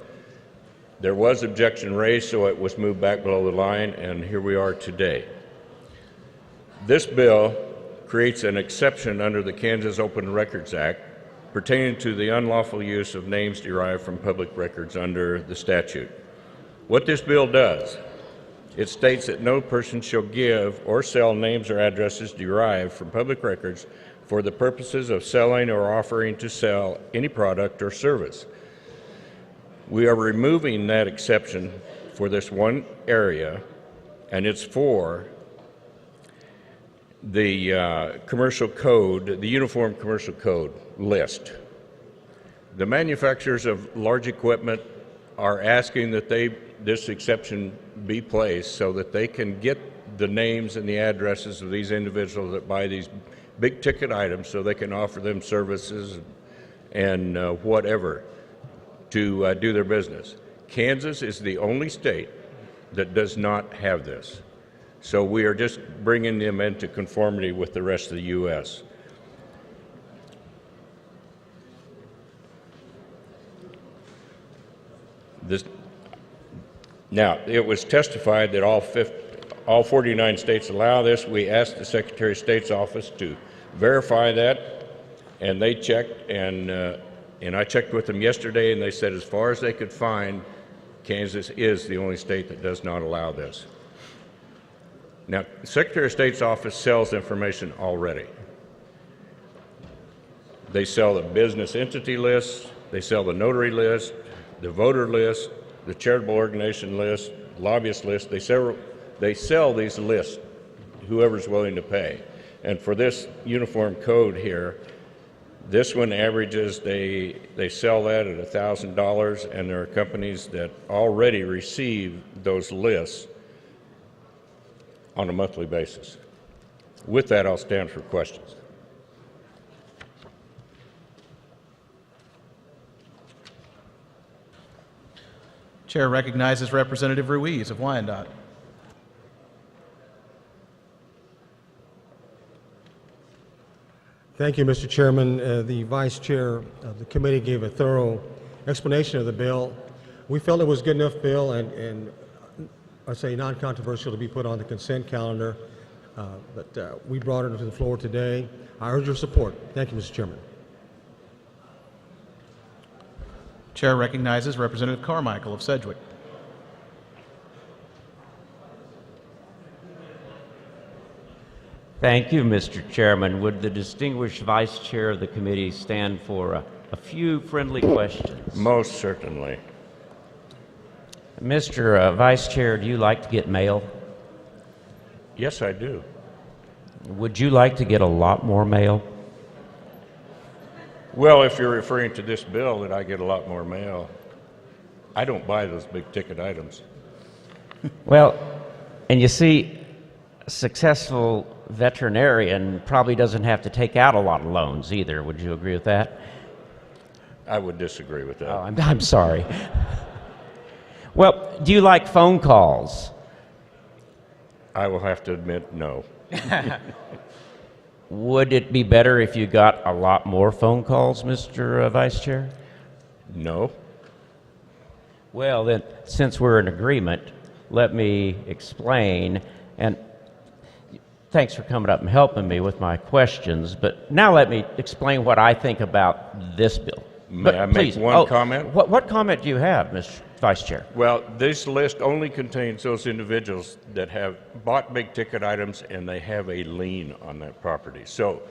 There was objection raised, so it was moved back below the line, and here we are today. This bill creates an exception under the Kansas Open Records Act pertaining to the unlawful use of names derived from public records under the statute. What this bill does, it states that no person shall give or sell names or addresses derived from public records for the purposes of selling or offering to sell any product or service. We are removing that exception for this one area, and it's for the commercial code, the Uniform Commercial Code list. The manufacturers of large equipment are asking that this exception be placed so that they can get the names and the addresses of these individuals that buy these big ticket items so they can offer them services and whatever to do their business. Kansas is the only state that does not have this. So we are just bringing them into conformity with the rest of the U.S. Now, it was testified that all 49 states allow this. We asked the Secretary of State's office to verify that, and they checked, and I checked with them yesterday, and they said as far as they could find, Kansas is the only state that does not allow this. Now, the Secretary of State's office sells information already. They sell the business entity list, they sell the notary list, the voter list, the charitable organization list, lobbyist list. They sell these lists, whoever's willing to pay. And for this uniform code here, this one averages, they sell that at $1,000, and there are companies that already receive those lists on a monthly basis. With that, I'll stand for questions. Chair recognizes Representative Ruiz of Wyandotte. Thank you, Mr. Chairman. The Vice Chair of the committee gave a thorough explanation of the bill. We felt it was a good enough bill and I say non-controversial to be put on the consent calendar, but we brought it to the floor today. I urge your support. Thank you, Mr. Chairman. Chair recognizes Representative Carmichael of Sedgwick. Thank you, Mr. Chairman. Would the distinguished Vice Chair of the committee stand for a few friendly questions? Most certainly. Mr. Vice Chair, do you like to get mail? Yes, I do. Would you like to get a lot more mail? Well, if you're referring to this bill, that I get a lot more mail. I don't buy those big ticket items. Well, and you see, a successful veterinarian probably doesn't have to take out a lot of loans either. Would you agree with that? I would disagree with that. Oh, I'm sorry. Well, do you like phone calls? I will have to admit, no. Would it be better if you got a lot more phone calls, Mr. Vice Chair? No. Well, then, since we're in agreement, let me explain. And thanks for coming up and helping me with my questions. But now let me explain what I think about this bill. May I make one comment? What comment do you have, Mr. Vice Chair? Well, this list only contains those individuals that have bought big ticket items and they have a lien on that property. So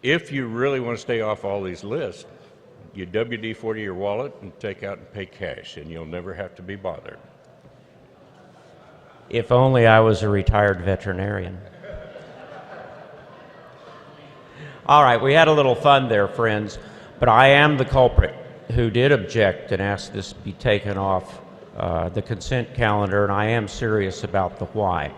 if you really want to stay off all these lists, you WD-40 your wallet and take out and pay cash, and you'll never have to be bothered. If only I was a retired veterinarian. All right, we had a little fun there, friends, but I am the culprit who did object and asked this be taken off the consent calendar, and I am serious about the why.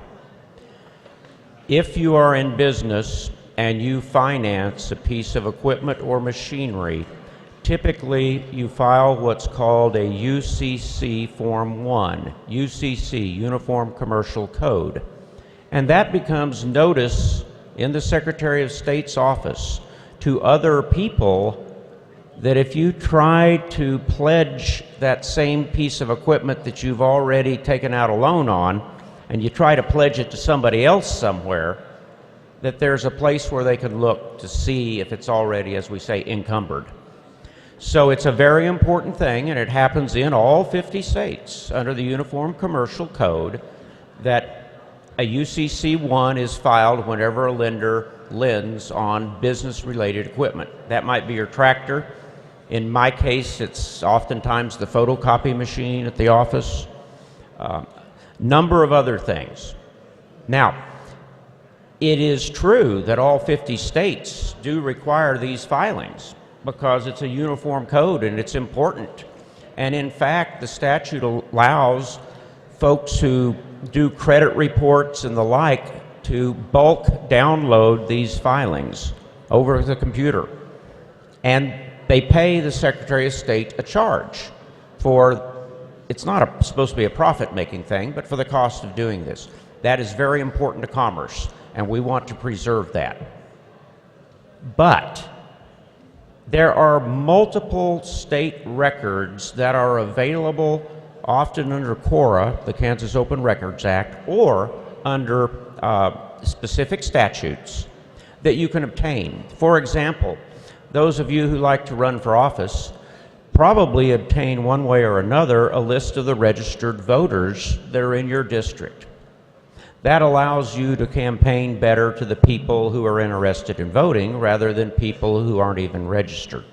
If you are in business and you finance a piece of equipment or machinery, typically you file what's called a UCC Form 1, UCC, Uniform Commercial Code, and that becomes notice in the Secretary of State's office to other people that if you try to pledge that same piece of equipment that you've already taken out a loan on, and you try to pledge it to somebody else somewhere, that there's a place where they can look to see if it's already, as we say, encumbered. So it's a very important thing, and it happens in all 50 states under the Uniform Commercial Code, that a UCC-1 is filed whenever a lender lends on business-related equipment. That might be your tractor. In my case, it's oftentimes the photocopy machine at the office. Number of other things. Now, it is true that all 50 states do require these filings because it's a uniform code and it's important. And in fact, the statute allows folks who do credit reports and the like to bulk download these filings over the computer. And they pay the Secretary of State a charge for, it's not supposed to be a profit-making thing, but for the cost of doing this. That is very important to commerce, and we want to preserve that. But there are multiple state records that are available often under KORA, the Kansas Open Records Act, or under specific statutes that you can obtain. For example, those of you who like to run for office probably obtain one way or another a list of the registered voters that are in your district. That allows you to campaign better to the people who are interested in voting rather than people who aren't even registered.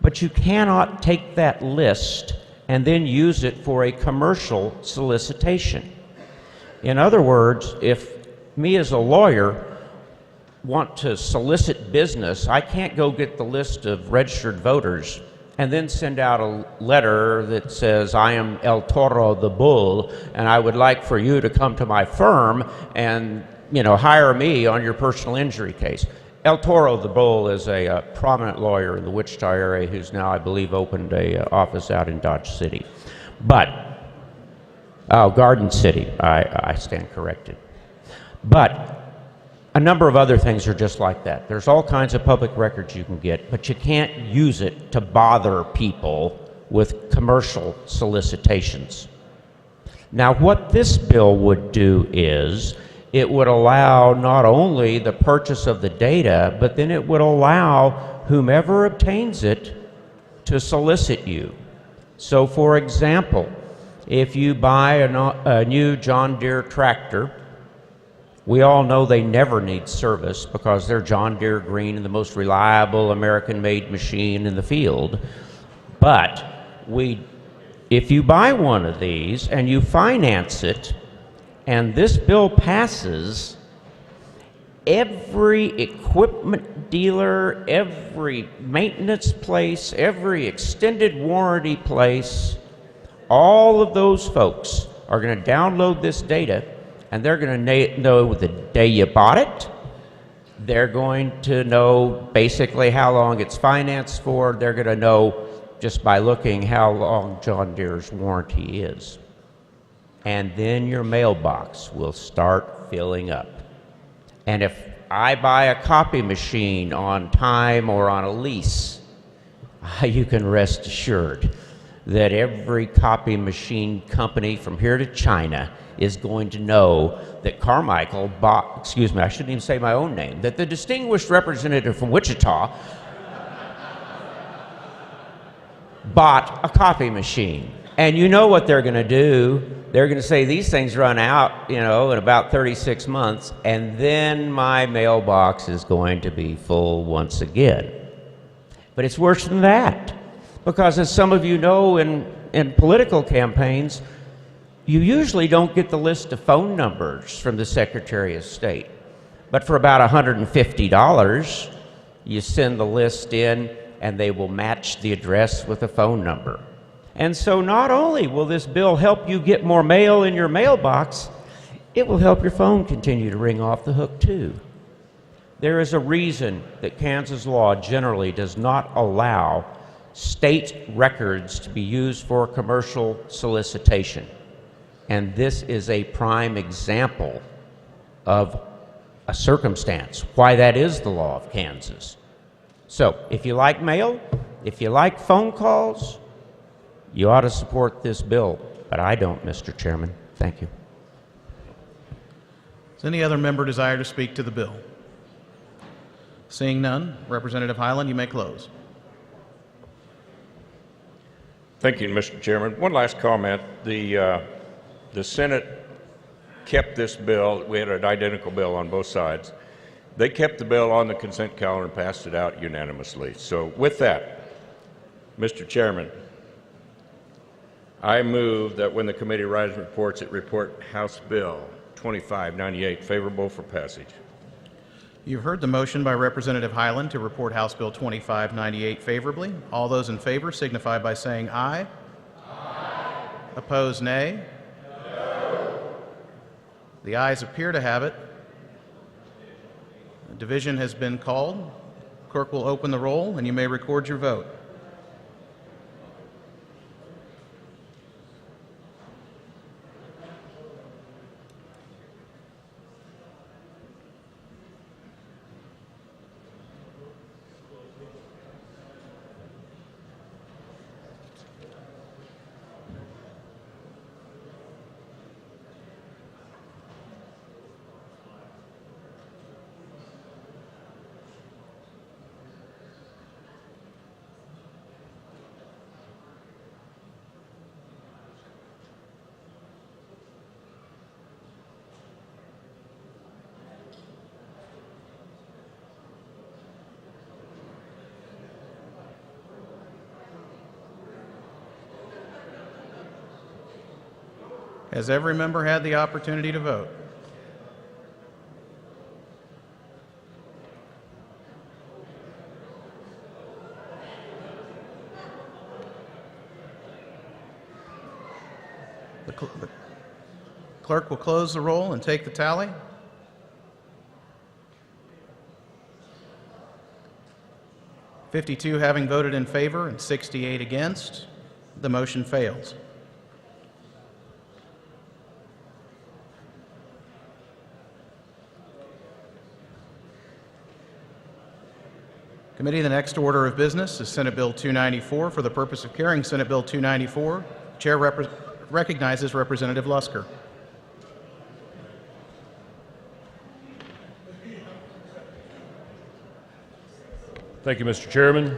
But you cannot take that list and then use it for a commercial solicitation. In other words, if me as a lawyer want to solicit business, I can't go get the list of registered voters and then send out a letter that says, I am El Toro the Bull, and I would like for you to come to my firm and, hire me on your personal injury case. El Toro the Bull is a prominent lawyer in the Wichita area who's now, I believe, opened a office out in Dodge City. But, Garden City, I stand corrected. But a number of other things are just like that. There's all kinds of public records you can get, but you can't use it to bother people with commercial solicitations. Now, what this bill would do is it would allow not only the purchase of the data, but then it would allow whomever obtains it to solicit you. So, for example, if you buy a new John Deere tractor, we all know they never need service because they're John Deere green and the most reliable American-made machine in the field. But if you buy one of these and you finance it, and this bill passes, every equipment dealer, every maintenance place, every extended warranty place, all of those folks are going to download this data, and they're going to know the day you bought it. They're going to know basically how long it's financed for. They're going to know just by looking how long John Deere's warranty is. And then your mailbox will start filling up. And if I buy a copy machine on time or on a lease, you can rest assured that every copy machine company from here to China is going to know that Carmichael bought, excuse me, I shouldn't even say my own name, that the distinguished representative from Wichita bought a copy machine. And you know what they're going to do. They're going to say these things run out, in about 36 months, and then my mailbox is going to be full once again. But it's worse than that, because as some of you know, in political campaigns, you usually don't get the list of phone numbers from the Secretary of State. But for about $150, you send the list in, and they will match the address with a phone number. And so not only will this bill help you get more mail in your mailbox, it will help your phone continue to ring off the hook too. There is a reason that Kansas law generally does not allow state records to be used for commercial solicitation. And this is a prime example of a circumstance why that is the law of Kansas. So if you like mail, if you like phone calls, you ought to support this bill, but I don't, Mr. Chairman. Thank you. Does any other member desire to speak to the bill? Seeing none, Representative Highland, you may close. Thank you, Mr. Chairman. One last comment. The Senate kept this bill. We had an identical bill on both sides. They kept the bill on the consent calendar and passed it out unanimously. So with that, Mr. Chairman, I move that when the committee rises and reports, it report House Bill 2598 favorable for passage. You've heard the motion by Representative Highland to report House Bill 2598 favorably. All those in favor signify by saying aye. Aye. Opposed, nay. No. The ayes appear to have it. The division has been called. Clerk will open the roll, and you may record your vote. Has every member had the opportunity to vote? The clerk will close the roll and take the tally. "52 having voted in favor and 68 against, the motion fails. Committee, the next order of business is Senate Bill 294. For the purpose of carrying Senate Bill 294, Chair recognizes Representative Lusker. Thank you, Mr. Chairman.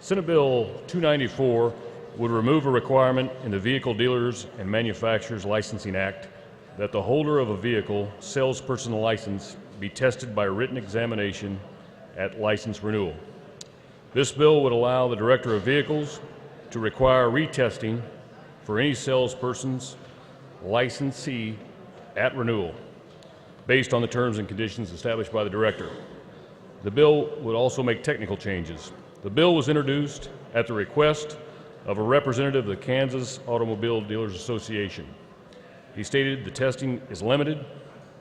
Senate Bill 294 would remove a requirement in the Vehicle Dealers and Manufacturers Licensing Act that the holder of a vehicle salesperson license be tested by written examination at license renewal. This bill would allow the Director of Vehicles to require retesting for any salesperson's licensee at renewal based on the terms and conditions established by the Director. The bill would also make technical changes. The bill was introduced at the request of a representative of the Kansas Automobile Dealers Association. He stated the testing is limited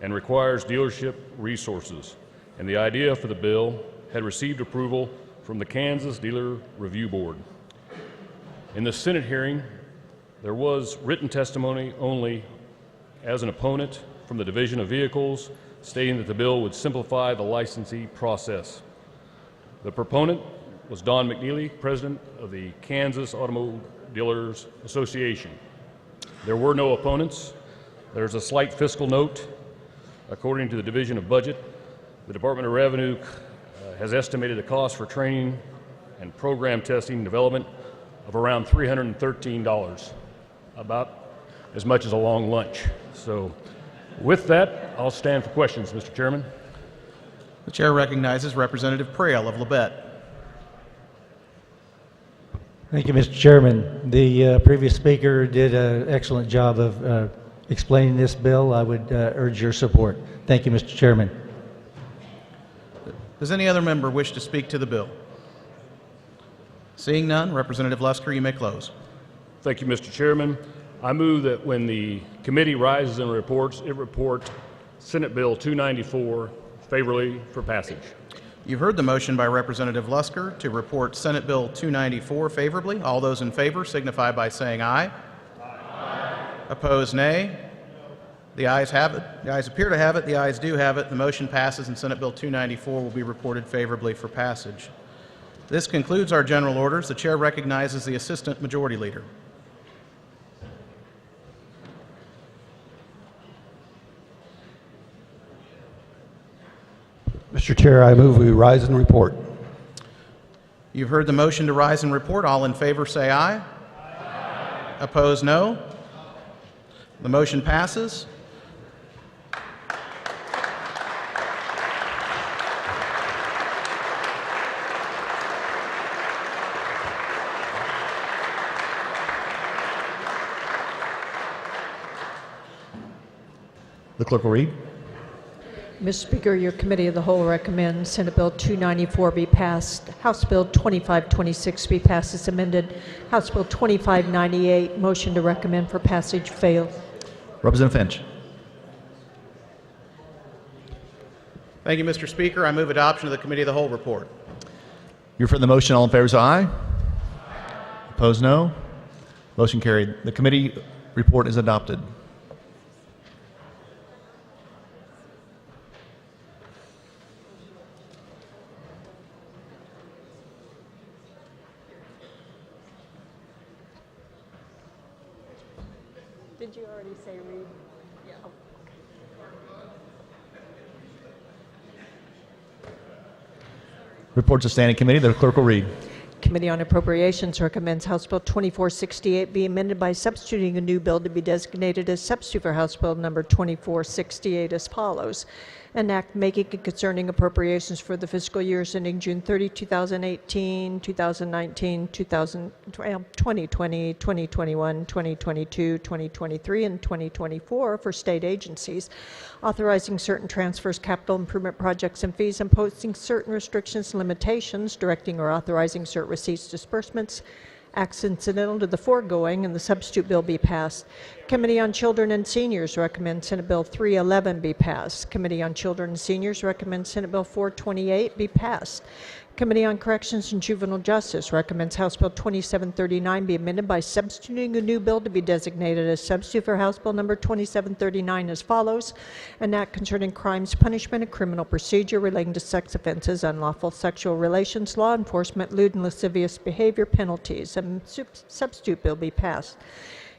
and requires dealership resources, and the idea for the bill had received approval from the Kansas Dealer Review Board. In the Senate hearing, there was written testimony only as an opponent from the Division of Vehicles, stating that the bill would simplify the licensee process. The proponent was Don McNeely, president of the Kansas Automobile Dealers Association. There were no opponents. There's a slight fiscal note. According to the Division of Budget, the Department of Revenue has estimated the cost for training and program testing and development of around $313, about as much as a long lunch. So with that, I'll stand for questions, Mr. Chairman. The chair recognizes Representative Prael of Labette. Thank you, Mr. Chairman. The previous speaker did an excellent job of explaining this bill. I would urge your support. Thank you, Mr. Chairman. Does any other member wish to speak to the bill? Seeing none, Representative Lusker, you may close. Thank you, Mr. Chairman. I move that when the committee rises and reports, it report Senate Bill 294 favorably for passage. You've heard the motion by Representative Lusker to report Senate Bill 294 favorably. All those in favor signify by saying aye. Aye. Opposed, nay. The ayes have it. The ayes appear to have it. The ayes do have it. The motion passes, and Senate Bill 294 will be reported favorably for passage. This concludes our general orders. The chair recognizes the Assistant Majority Leader. Mr. Chair, I move we rise and report. You've heard the motion to rise and report. All in favor say aye. Opposed, no. The motion passes. The clerk will read. Mr. Speaker, your Committee of the Whole recommends Senate Bill 294 be passed, House Bill 2526 be passed as amended, House Bill 2598, motion to recommend for passage failed. Representative Finch. Thank you, Mr. Speaker. I move adoption of the Committee of the Whole report. You've heard the motion. All in favor say aye. Opposed, no. Motion carried. The committee report is adopted. Did you already say read? Yeah. Reports of standing committee. The clerk will read. Committee on Appropriations recommends House Bill 2468 be amended by substituting a new bill to be designated as substitute for House Bill number 2468 as follows. An act making and concerning appropriations for the fiscal years ending June 30, 2018, 2019, 2020, 2021, 2022, 2023, and 2024 for state agencies, authorizing certain transfers, capital improvement projects, and fees, imposing certain restrictions and limitations, directing or authorizing certain receipts, disbursements, acts incidental to the foregoing, and the substitute bill be passed. Committee on Children and Seniors recommends Senate Bill 311 be passed. Committee on Children and Seniors recommends Senate Bill 428 be passed. Committee on Corrections and Juvenile Justice recommends House Bill 2739 be amended by substituting a new bill to be designated as substitute for House Bill number 2739 as follows. An act concerning crimes, punishment, and criminal procedure relating to sex offenses, unlawful sexual relations, law enforcement, lewd and lascivious behavior, penalties, and substitute bill be passed.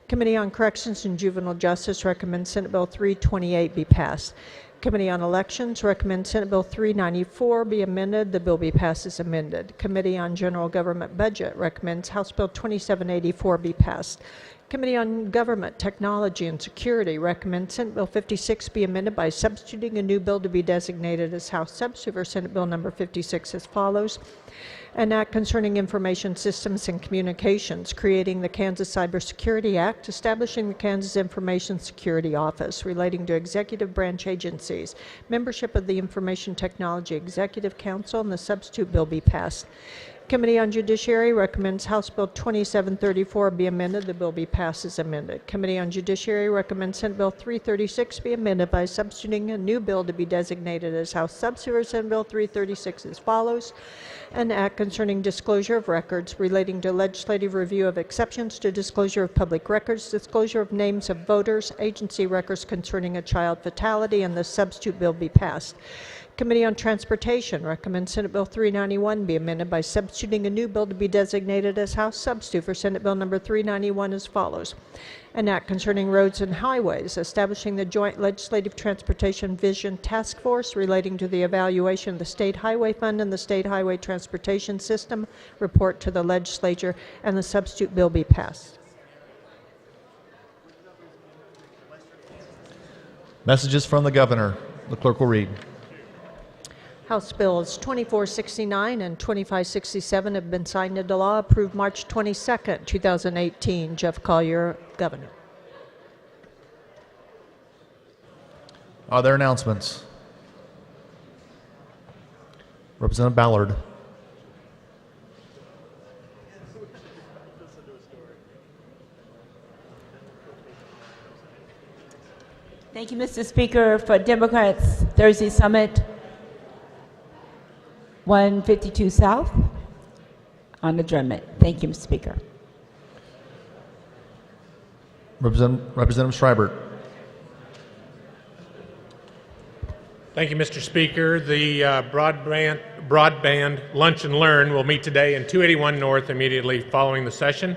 Committee on Corrections and Juvenile Justice recommends Senate Bill 328 be passed. Committee on Elections recommends Senate Bill 394 be amended. The bill be passed as amended. Committee on General Government Budget recommends House Bill 2784 be passed. Committee on Government, Technology, and Security recommends Senate Bill 56 be amended by substituting a new bill to be designated as House substitute for Senate Bill number 56 as follows. An act concerning information systems and communications, creating the Kansas Cybersecurity Act, establishing the Kansas Information Security Office, relating to executive branch agencies, membership of the Information Technology Executive Council, and the substitute bill be passed. Committee on Judiciary recommends House Bill 2734 be amended. The bill be passed as amended. Committee on Judiciary recommends Senate Bill 336 be amended by substituting a new bill to be designated as House substitute for Senate Bill 336 as follows. An act concerning disclosure of records relating to legislative review of exceptions to disclosure of public records, disclosure of names of voters, agency records concerning a child fatality, and the substitute bill be passed. Committee on Transportation recommends Senate Bill 391 be amended by substituting a new bill to be designated as House substitute for Senate Bill number 391 as follows. An act concerning roads and highways, establishing the Joint Legislative Transportation Vision Task Force relating to the evaluation of the State Highway Fund and the State Highway Transportation System, report to the Legislature, and the substitute bill be passed. Messages from the governor. The clerk will read. House Bills 2469 and 2567 have been signed into law, approved March 22, 2018. Jeff Collier, Governor. Are there announcements? Representative Ballard. Thank you, Mr. Speaker. For Democrats, Thursday Summit, 152 South on adjournment. Thank you, Mr. Speaker. Representative Schreiber. Thank you, Mr. Speaker. The broadband Lunch and Learn will meet today in 281 North immediately following the session.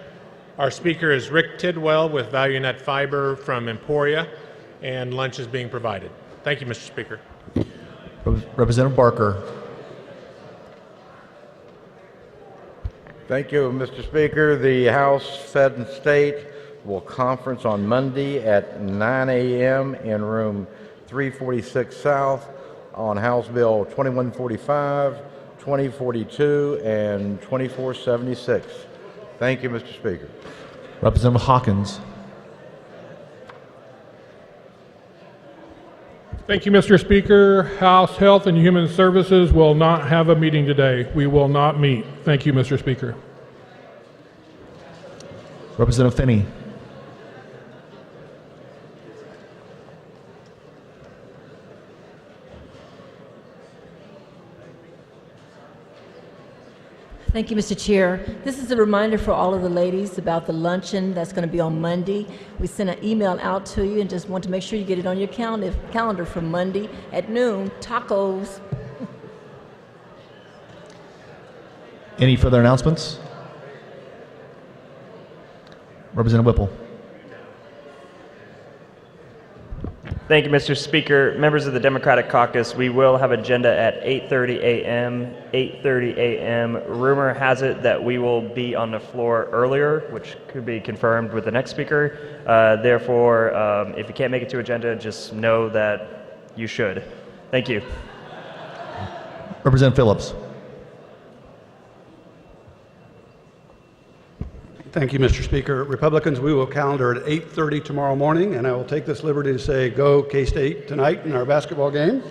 Our speaker is Rick Tidwell with ValueNet Fiber from Emporia, and lunch is being provided. Thank you, Mr. Speaker. Representative Barker. Thank you, Mr. Speaker. The House, Fed, and State will conference on Monday at 9 a.m. in room 346 South on House Bill 2145, 2042, and 2476. Thank you, Mr. Speaker. Representative Hawkins. Thank you, Mr. Speaker. House Health and Human Services will not have a meeting today. We will not meet. Thank you, Mr. Speaker. Representative Finney. Thank you, Mr. Chair. This is a reminder for all of the ladies about the luncheon that's going to be on Monday. We sent an email out to you and just want to make sure you get it on your calendar for Monday at noon. Tacos. Any further announcements? Representative Whipple. Thank you, Mr. Speaker. Members of the Democratic Caucus, we will have agenda at 8:30 a.m. 8:30 a.m. Rumor has it that we will be on the floor earlier, which could be confirmed with the next speaker. Therefore, if you can't make it to agenda, just know that you should. Thank you. Representative Phillips. Thank you, Mr. Speaker. Republicans, we will calendar at 8:30 tomorrow morning, and I will take this liberty to say go K-State tonight in our basketball game.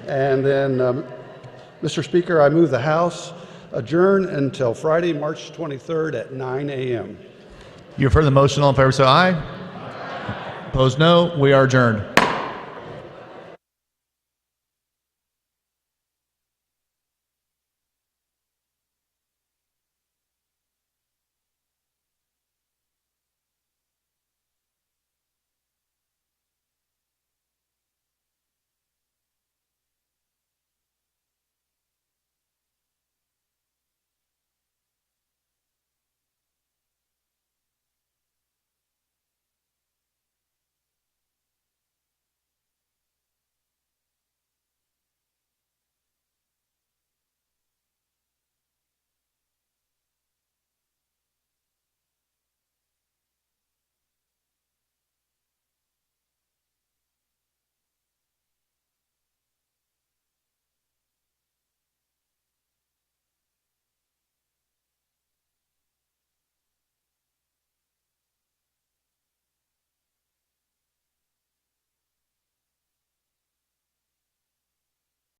And then, Mr. Speaker, I move the House adjourn until Friday, March 23rd at 9 a.m. You've heard the motion. All in favor say aye. Opposed, no. We are adjourned.